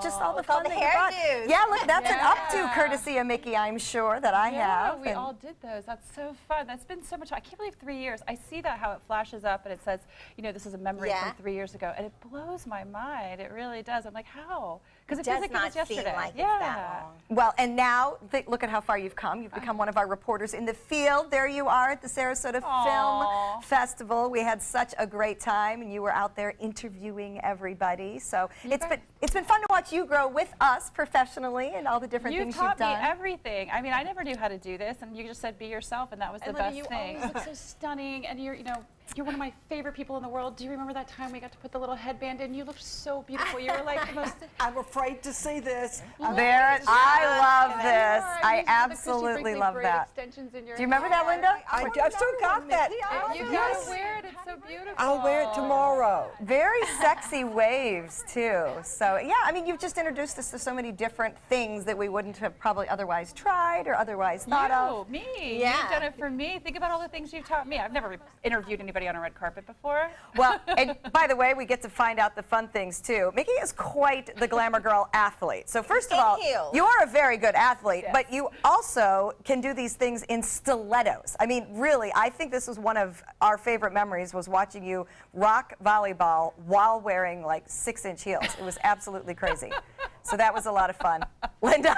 just all the fun that you brought. Yeah, look, that's an updo courtesy of Mickey, I'm sure, that I have. We all did those. That's so fun. That's been so much fun. I can't believe 3 years. I see that how it flashes up and it says, you know, this is a memory from 3 years ago, and it blows my mind. It really does. I'm like, how? Because it feels like it was yesterday. Like it's that long. Well, and now look at how far you've come. You've become one of our reporters in the field. There you are at the Sarasota Film Festival. We had such a great time, and you were out there interviewing everybody. So it's been fun to watch you grow with us professionally and all the different things you've done. You taught me everything. I mean, I never knew how to do this, and you just said be yourself, and that was the best thing. You always look so stunning, and you're one of my favorite people in the world. Do you remember that time we got to put the little headband in? You looked so beautiful. You were like the most. I'm afraid to see this. I love this. I absolutely love that. Do you remember that, Linda? I've still got that. You gotta wear it. It's so beautiful. I'll wear it tomorrow. Very sexy waves too. So yeah, I mean, you've just introduced us to so many different things that we wouldn't have probably otherwise tried or otherwise thought of. Me. Yeah. You've done it for me. Think about all the things you've taught me. I've never interviewed anybody on a red carpet before. Well, and by the way, we get to find out the fun things too. Mickey is quite the glamour girl athlete. So first of all, you are a very good athlete, but you also can do these things in stilettos. I mean, really, I think this was one of our favorite memories was watching you rock volleyball while wearing like 6-inch heels. It was absolutely crazy. So that was a lot of fun. Linda?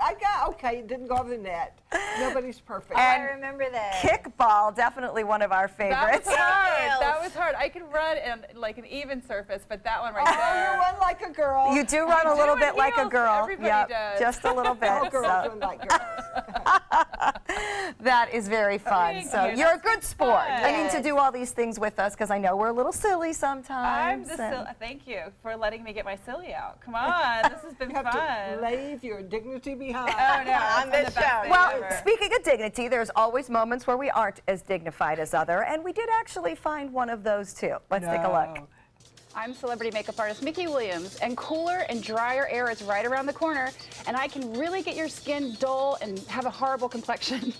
I got it. Okay, it didn't go over the net. Nobody's perfect. And I remember that. Kickball, definitely one of our favorites. That was hard. That was hard. I could run in like an even surface, but that one right there. You run like a girl. You do run a little bit like a girl. Everybody does. Just a little bit. All girls run like girls. That is very fun. Thank So you. you're a That's good been sport. fun. I mean, to do all these things with us, because I know we're a little silly I'm sometimes. the thank you for letting me get my silly out. Come on, this has been You have fun. to leave your dignity behind. Oh no, On this show. Well, speaking of dignity, there's always moments where we aren't as dignified as other, and we did actually find one of those too. Let's take a look. I'm celebrity makeup artist Mickey Williams, and cooler and drier air is right around the corner, and I can really get your skin dull and have a horrible complexion.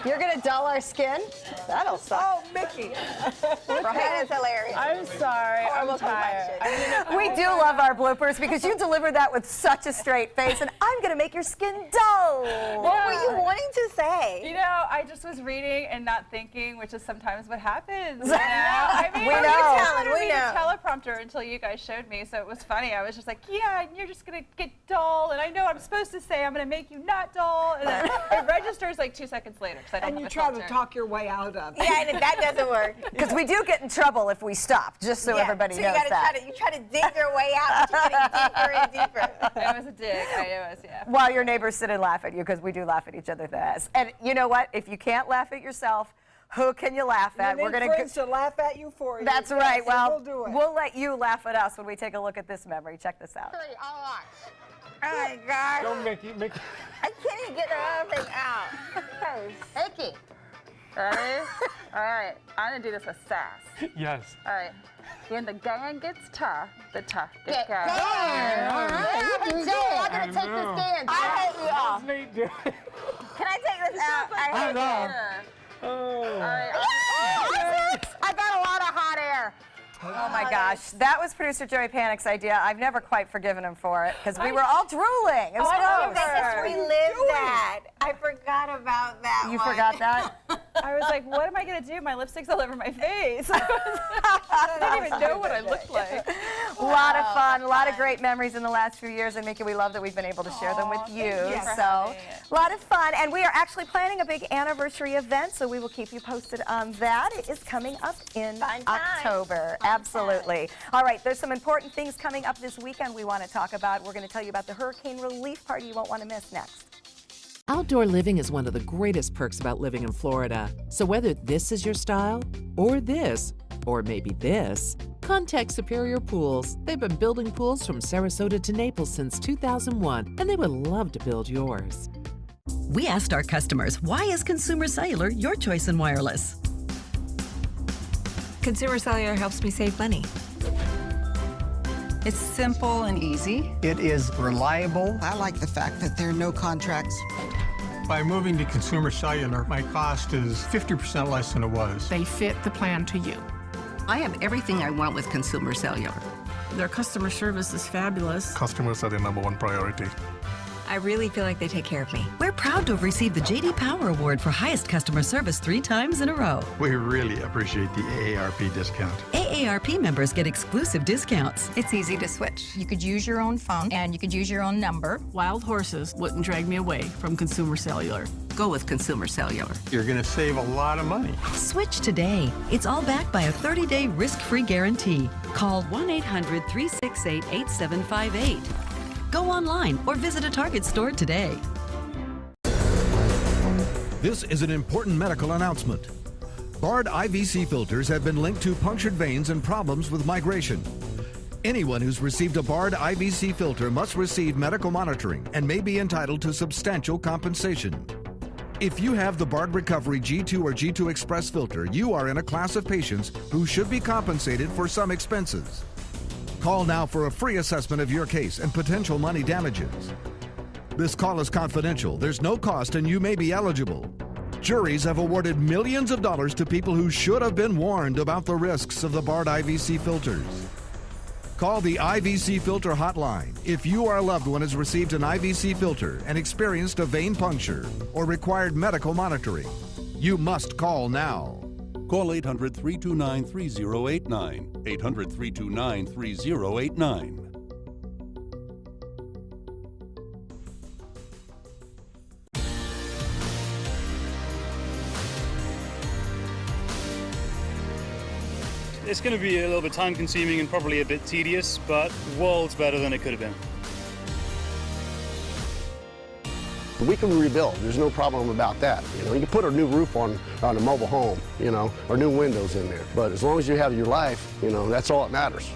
You're going to dull our skin? That'll suck. Oh, Mickey. That is hilarious. I'm sorry. Horrible I'm tired. complexion. We do love our bloopers because you deliver that with such a straight face, and I'm going to make your skin dull. What were you wanting to say? You know, I just was reading and not thinking, which is sometimes what happens. You know? I mean, We I know. didn't We read know. a teleprompter until you guys showed me, so it was funny. I was just like, yeah, and you're just gonna get dull, and I know I'm supposed to say I'm gonna make you not dull, and then it registers like 2 seconds later because I don't And have you a try to filter. talk your way out of it. Yeah, and that doesn't work. Because we do get in trouble if we stop, just so everybody so knows you that. You try to dig your way out, but you're getting deeper and deeper. It was a dig. It was, yeah. While your neighbors sit and laugh at you, because we do laugh at each other. And you know what? If you can't laugh at yourself, who can you laugh at? We're going to laugh at you for you. That's right. Yes, Well, we'll do it. we'll let you laugh at us when we take a look at this memory. Check this out. Oh my God. Don't make you make. I can't even get the other thing out. Icky. Ready? All right. I'm gonna do this with sass. Yes. All right. When the going gets tough, the tough get going. All right. I'm going to take this dance. I hate you all. Nate do it? Can I take this out? I hate know. you. Oh. I got a lot of hot air. Oh my gosh, that was producer Joey Panic's idea. I've never quite forgiven him for it because we were all drooling. It was gross. Let's relive that. I forgot about that You one. forgot that? I was like, what am I gonna do? My lipstick's all over my face. I didn't even know what I looked like. A lot of fun, a lot of great memories in the last few years, and Mickey, we love that we've been able to share them with you. So, a lot of fun, and we are actually planning a big anniversary event, so we will keep you posted on that. It is coming up in October. Absolutely. All right, there's some important things coming up this weekend we want to talk about. We're going to tell you about the hurricane relief party you won't want to miss next. Outdoor living is one of the greatest perks about living in Florida. So whether this is your style, or this, or maybe this, contact Superior Pools. They've been building pools from Sarasota to Naples since 2001, and they would love to build yours. We asked our customers, why is Consumer Cellular your choice in wireless? Consumer Cellular helps me save money. It's simple and easy. It is reliable. I like the fact that there are no contracts. By moving to Consumer Cellular, my cost is 50% less than it was. They fit the plan to you. I have everything I want with Consumer Cellular. Their customer service is fabulous. Customers are the #1 priority. I really feel like they take care of me. We're proud to have received the J.D. Power Award for highest customer service 3 times in a row. We really appreciate the AARP discount. AARP members get exclusive discounts. It's easy to switch. You could use your own phone and you could use your own number. Wild horses wouldn't drag me away from Consumer Cellular. Go with Consumer Cellular. You're going to save a lot of money. Switch today. It's all backed by a 30-day risk-free guarantee. Call 1-800-368-8758. Go online or visit a Target store today. This is an important medical announcement. Bard IVC filters have been linked to punctured veins and problems with migration. Anyone who's received a Bard IVC filter must receive medical monitoring and may be entitled to substantial compensation. If you have the Bard Recovery G2 or G2 Express filter, you are in a class of patients who should be compensated for some expenses. Call now for a free assessment of your case and potential money damages. This call is confidential. There's no cost and you may be eligible. Juries have awarded millions of dollars to people who should have been warned about the risks of the Bard IVC filters. Call the IVC Filter Hotline if you or a loved one has received an IVC filter and experienced a vein puncture or required medical monitoring. You must call now. Call 800-329-3089. 800-329-3089. It's going to be a little bit time consuming and probably a bit tedious, but worlds better than it could have been. We can rebuild. There's no problem about that. You know, you can put a new roof on a mobile home, you know, or new windows in there. But as long as you have your life, you know, that's all that matters.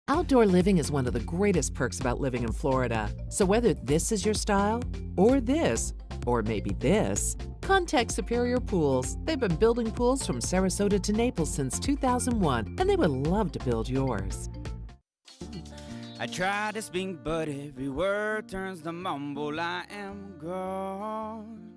Outdoor living is one of the greatest perks about living in Florida. So whether this is your style, or this, or maybe this, contact Superior Pools. They've been building pools from Sarasota to Naples since 2001, and they would love to build yours. I try to speak, but every word turns to mumble. I am gone.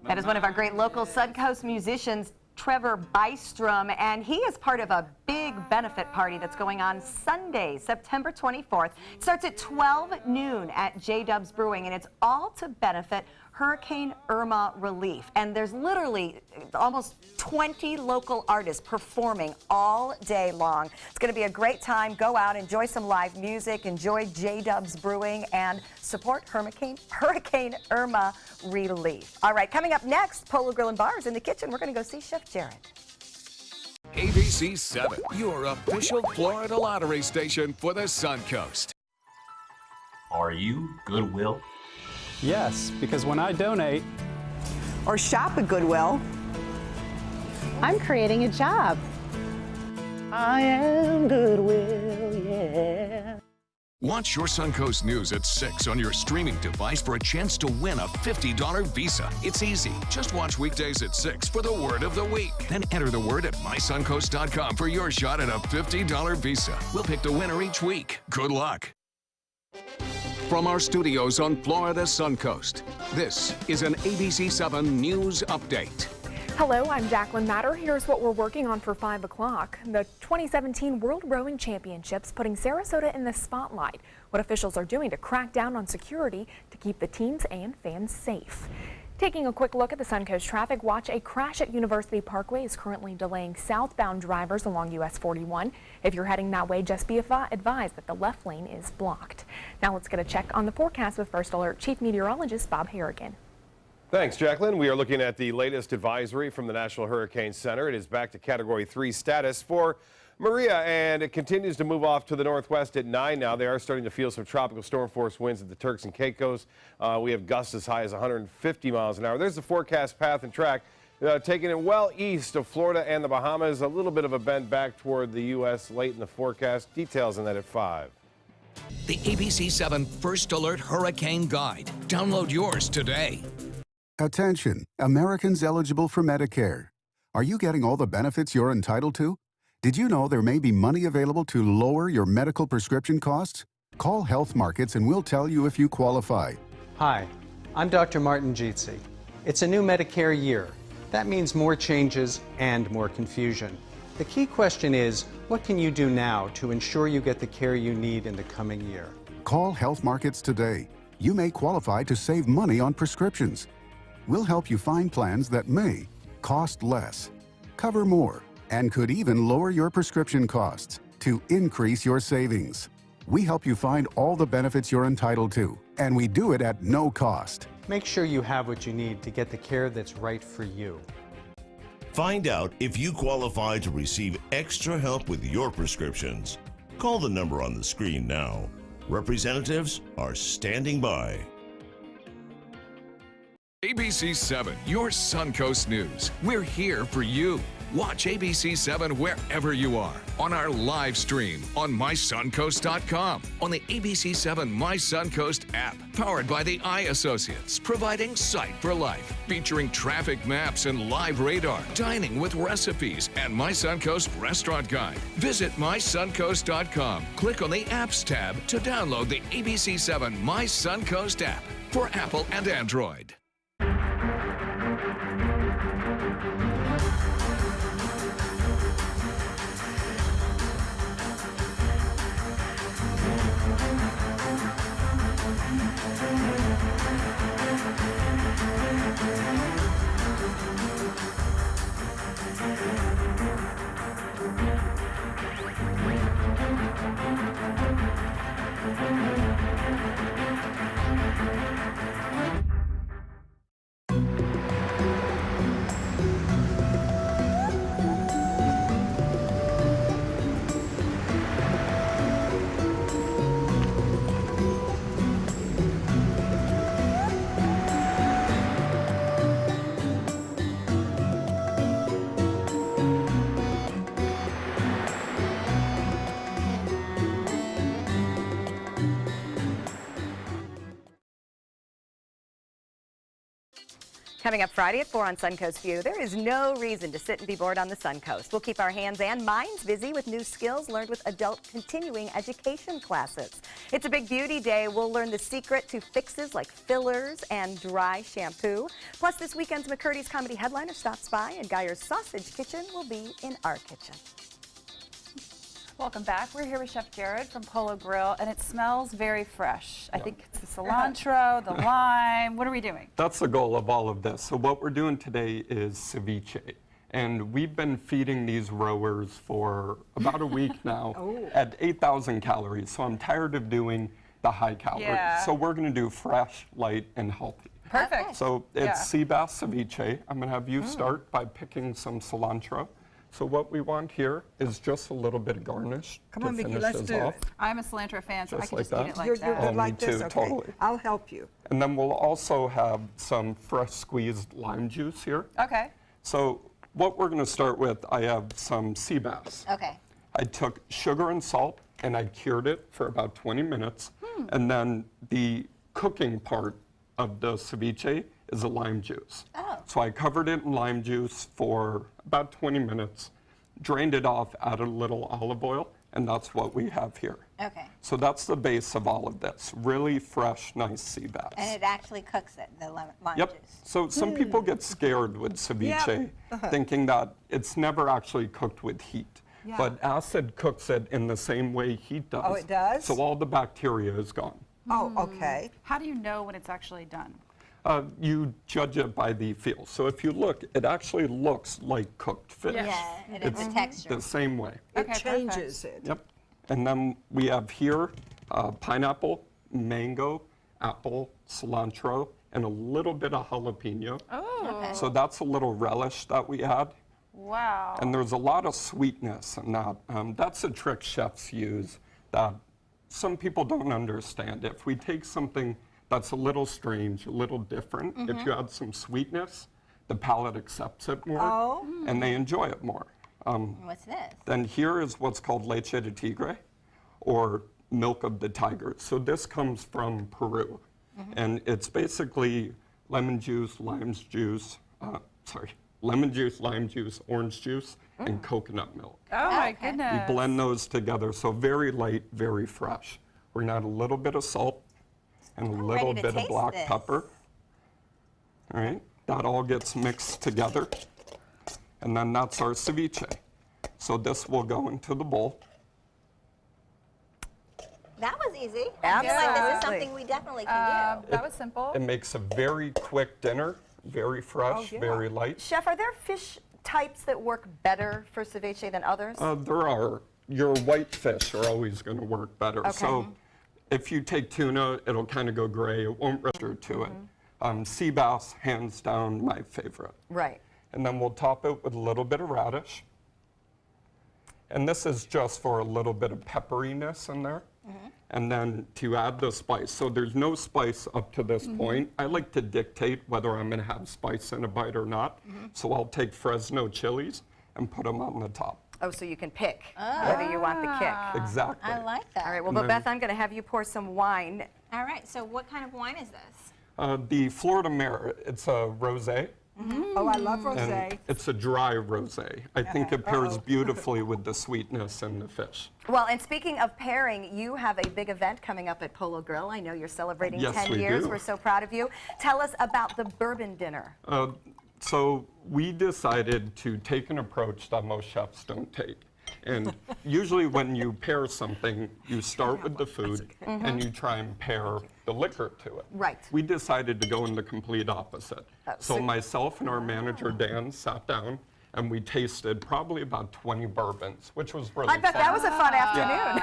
That is one of our great local Suncoast musicians, Trevor Bystrom, and he is part of a big benefit party that's going on Sunday, September 24th. It starts at 12 noon at J-Dub's Brewing, and it's all to benefit Hurricane Irma relief. And there's literally almost 20 local artists performing all day long. It's going to be a great time. Go out, enjoy some live music, enjoy J-Dub's Brewing, and support Hurricane Irma relief. All right, coming up next, Polo Grill and Bars in the kitchen. We're going to go see Chef Jared. ABC 7, your official Florida lottery station for the Suncoast. Are you Goodwill? Yes, because when I donate or shop at Goodwill, I'm creating a job. I am Goodwill, yeah. Watch your Suncoast News at 6 on your streaming device for a chance to win a $50 Visa. It's easy. Just watch weekdays at 6 for the word of the week. Then enter the word at mysuncoast.com for your shot at a $50 Visa. We'll pick the winner each week. Good luck. From our studios on Florida's Suncoast, this is an ABC 7 News Update. Hello, I'm Jacqueline Matter. Here's what we're working on for 5 o'clock. The 2017 World Rowing Championships putting Sarasota in the spotlight. What officials are doing to crack down on security to keep the teams and fans safe. Taking a quick look at the Suncoast traffic, watch a crash at University Parkway is currently delaying southbound drivers along US 41. If you're heading that way, just be advised that the left lane is blocked. Now let's get a check on the forecast with First Alert Chief Meteorologist Bob Harrigan. Thanks, Jacqueline. We are looking at the latest advisory from the National Hurricane Center. It is back to Category 3 status for Maria, and it continues to move off to the northwest at 9 now. They are starting to feel some tropical storm force winds at the Turks and Caicos. We have gusts as high as 150 miles an hour. There's the forecast path and track, taking it well east of Florida and the Bahamas. A little bit of a bend back toward the U.S. late in the forecast. Details on that at 5. The ABC 7 First Alert Hurricane Guide. Download yours today. Attention, Americans eligible for Medicare. Are you getting all the benefits you're entitled to? Did you know there may be money available to lower your medical prescription costs? Call Health Markets and we'll tell you if you qualify. Hi, I'm Dr. Martin Jeetzy. It's a new Medicare year. That means more changes and more confusion. The key question is, what can you do now to ensure you get the care you need in the coming year? Call Health Markets today. You may qualify to save money on prescriptions. We'll help you find plans that may cost less, cover more, and could even lower your prescription costs to increase your savings. We help you find all the benefits you're entitled to, and we do it at no cost. Make sure you have what you need to get the care that's right for you. Find out if you qualify to receive extra help with your prescriptions. Call the number on the screen now. Representatives are standing by. ABC 7, your Suncoast News. We're here for you. Watch ABC 7 wherever you are, on our live stream, on mysuncoast.com, on the ABC 7 My Suncoast app, powered by the Eye Associates, providing sight for life, featuring traffic maps and live radar, dining with recipes, and My Suncoast Restaurant Guide. Visit mysuncoast.com. Click on the Apps tab to download the ABC 7 My Suncoast app for Apple and Android. Coming up Friday at 4 on Suncoast View, there is no reason to sit and be bored on the Suncoast. We'll keep our hands and minds busy with new skills learned with adult continuing education classes. It's a big beauty day. We'll learn the secret to fixes like fillers and dry shampoo. Plus, this weekend's McCurdy's comedy headliner stops by, and Geyer's Sausage Kitchen will be in our kitchen. Welcome back. We're here with Chef Jared from Polo Grill, and it smells very fresh. I think it's the cilantro, the lime. What are we doing? That's the goal of all of this. So what we're doing today is ceviche. And we've been feeding these rowers for about a week now at 8,000 calories. So I'm tired of doing the high calories. Yeah. So we're going to do fresh, light, and healthy. Perfect. So it's sea bass ceviche. I'm going to have you start by picking some cilantro. So what we want here is just a little bit of garnish to finish this off. I'm a cilantro fan, so I can like just eat it like that. that. Oh, me too, totally. I'll help you. And then we'll also have some fresh squeezed lime juice here. Okay. So what we're going to start with, I have some sea bass. Okay. I took sugar and salt and I cured it for about 20 minutes. And then the cooking part of the ceviche is the lime juice. So I covered it in lime juice for about 20 minutes, drained it off, added a little olive oil, and that's what we have here. Okay. So that's the base of all of this. Really fresh, nice sea bass. And it actually cooks it, the lime Yep. juice. So some people get scared with ceviche, thinking that it's never actually cooked with heat. Yeah. But acid cooks it in the same way heat does. Oh, it does? So all the bacteria is gone. Oh, okay. How do you know when it's actually done? You judge it by the feel. So if you look, it actually looks like cooked fish. Yeah, and it's the texture. The same way. It changes it. Yep. And then we have here pineapple, mango, apple, cilantro, and a little bit of jalapeno. Oh. Okay. So that's a little relish that we add. Wow. And there's a lot of sweetness in that. That's a trick chefs use that some people don't understand. If we take something that's a little strange, a little different, if you add some sweetness, the palate accepts it more and they enjoy it more. What's this? Then here is what's called leche de tigre, or milk of the tiger. So this comes from Peru. And it's basically lemon juice, lime juice, orange juice, and coconut milk. Oh my goodness. We blend those together, so very light, very fresh. We're going to add a little bit of salt and a little bit of black pepper. All right, that all gets mixed together. And then that's our ceviche. So this will go into the bowl. That was easy. Absolutely. I feel like this is something we definitely can do. That was simple. It makes a very quick dinner, very fresh, very light. Chef, are there fish types that work better for ceviche than others? There are. Your white fish are always going to work better. Okay. So if you take tuna, it'll kind of go gray. It won't register to it. Sea bass, hands down, my favorite. Right. And then we'll top it with a little bit of radish. And this is just for a little bit of pepperiness in there. And then to add the spice. So there's no spice up to this point. I like to dictate whether I'm going to have spice in a bite or not. So I'll take Fresno chilies and put them on the top. Oh, so you can pick whether you want the kick. Exactly. I like that. All right, well, And but then- Beth, I'm going to have you pour some wine. All right, so what kind of wine is this? The Florida Mare, it's a rosé. Oh, I love And rosé. it's a dry rosé. I think it pairs beautifully with the sweetness and the fish. Well, and speaking of pairing, you have a big event coming up at Polo Grill. I know you're celebrating Yes, 10 we years. do. We're so proud of you. Tell us about the bourbon dinner. So we decided to take an approach that most chefs don't take. And usually when you pair something, you start with the food and you try and pair the liquor to it. Right. We decided to go in the complete opposite. So myself and our manager, Dan, sat down and we tasted probably about 20 bourbons, which was really I bet fun. that was a fun afternoon.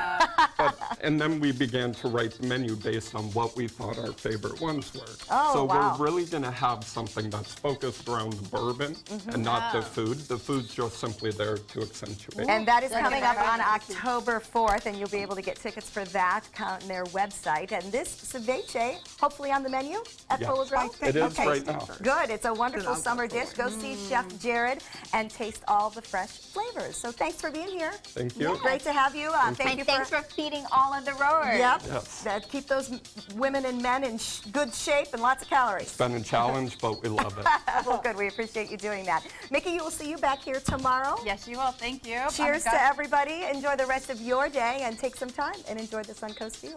And then we began to write the menu based on what we thought our favorite ones were. Oh, so wow. we're really going to have something that's focused around the bourbon and not the food. The food's just simply there to accentuate. And that is coming up on October 4th, and you'll be able to get tickets for that on their website. And this ceviche, hopefully on the menu at Yes. Polo Grill? It is right now. Good. It's a wonderful summer dish. Go see Chef Jared and taste all the fresh flavors. So thanks for being here. Thank you. Great to have you. Thank you Thanks for feeding eating all of the rowers. Yep. Yes. That keep those women and men in good shape and lots of calories. It's been a challenge, but we love it. Well, good. We appreciate you doing that. Mickey, you will see you back here tomorrow. Yes, you will. Thank you. Cheers to everybody. Enjoy the rest of your day and take some time and enjoy the Suncoast view.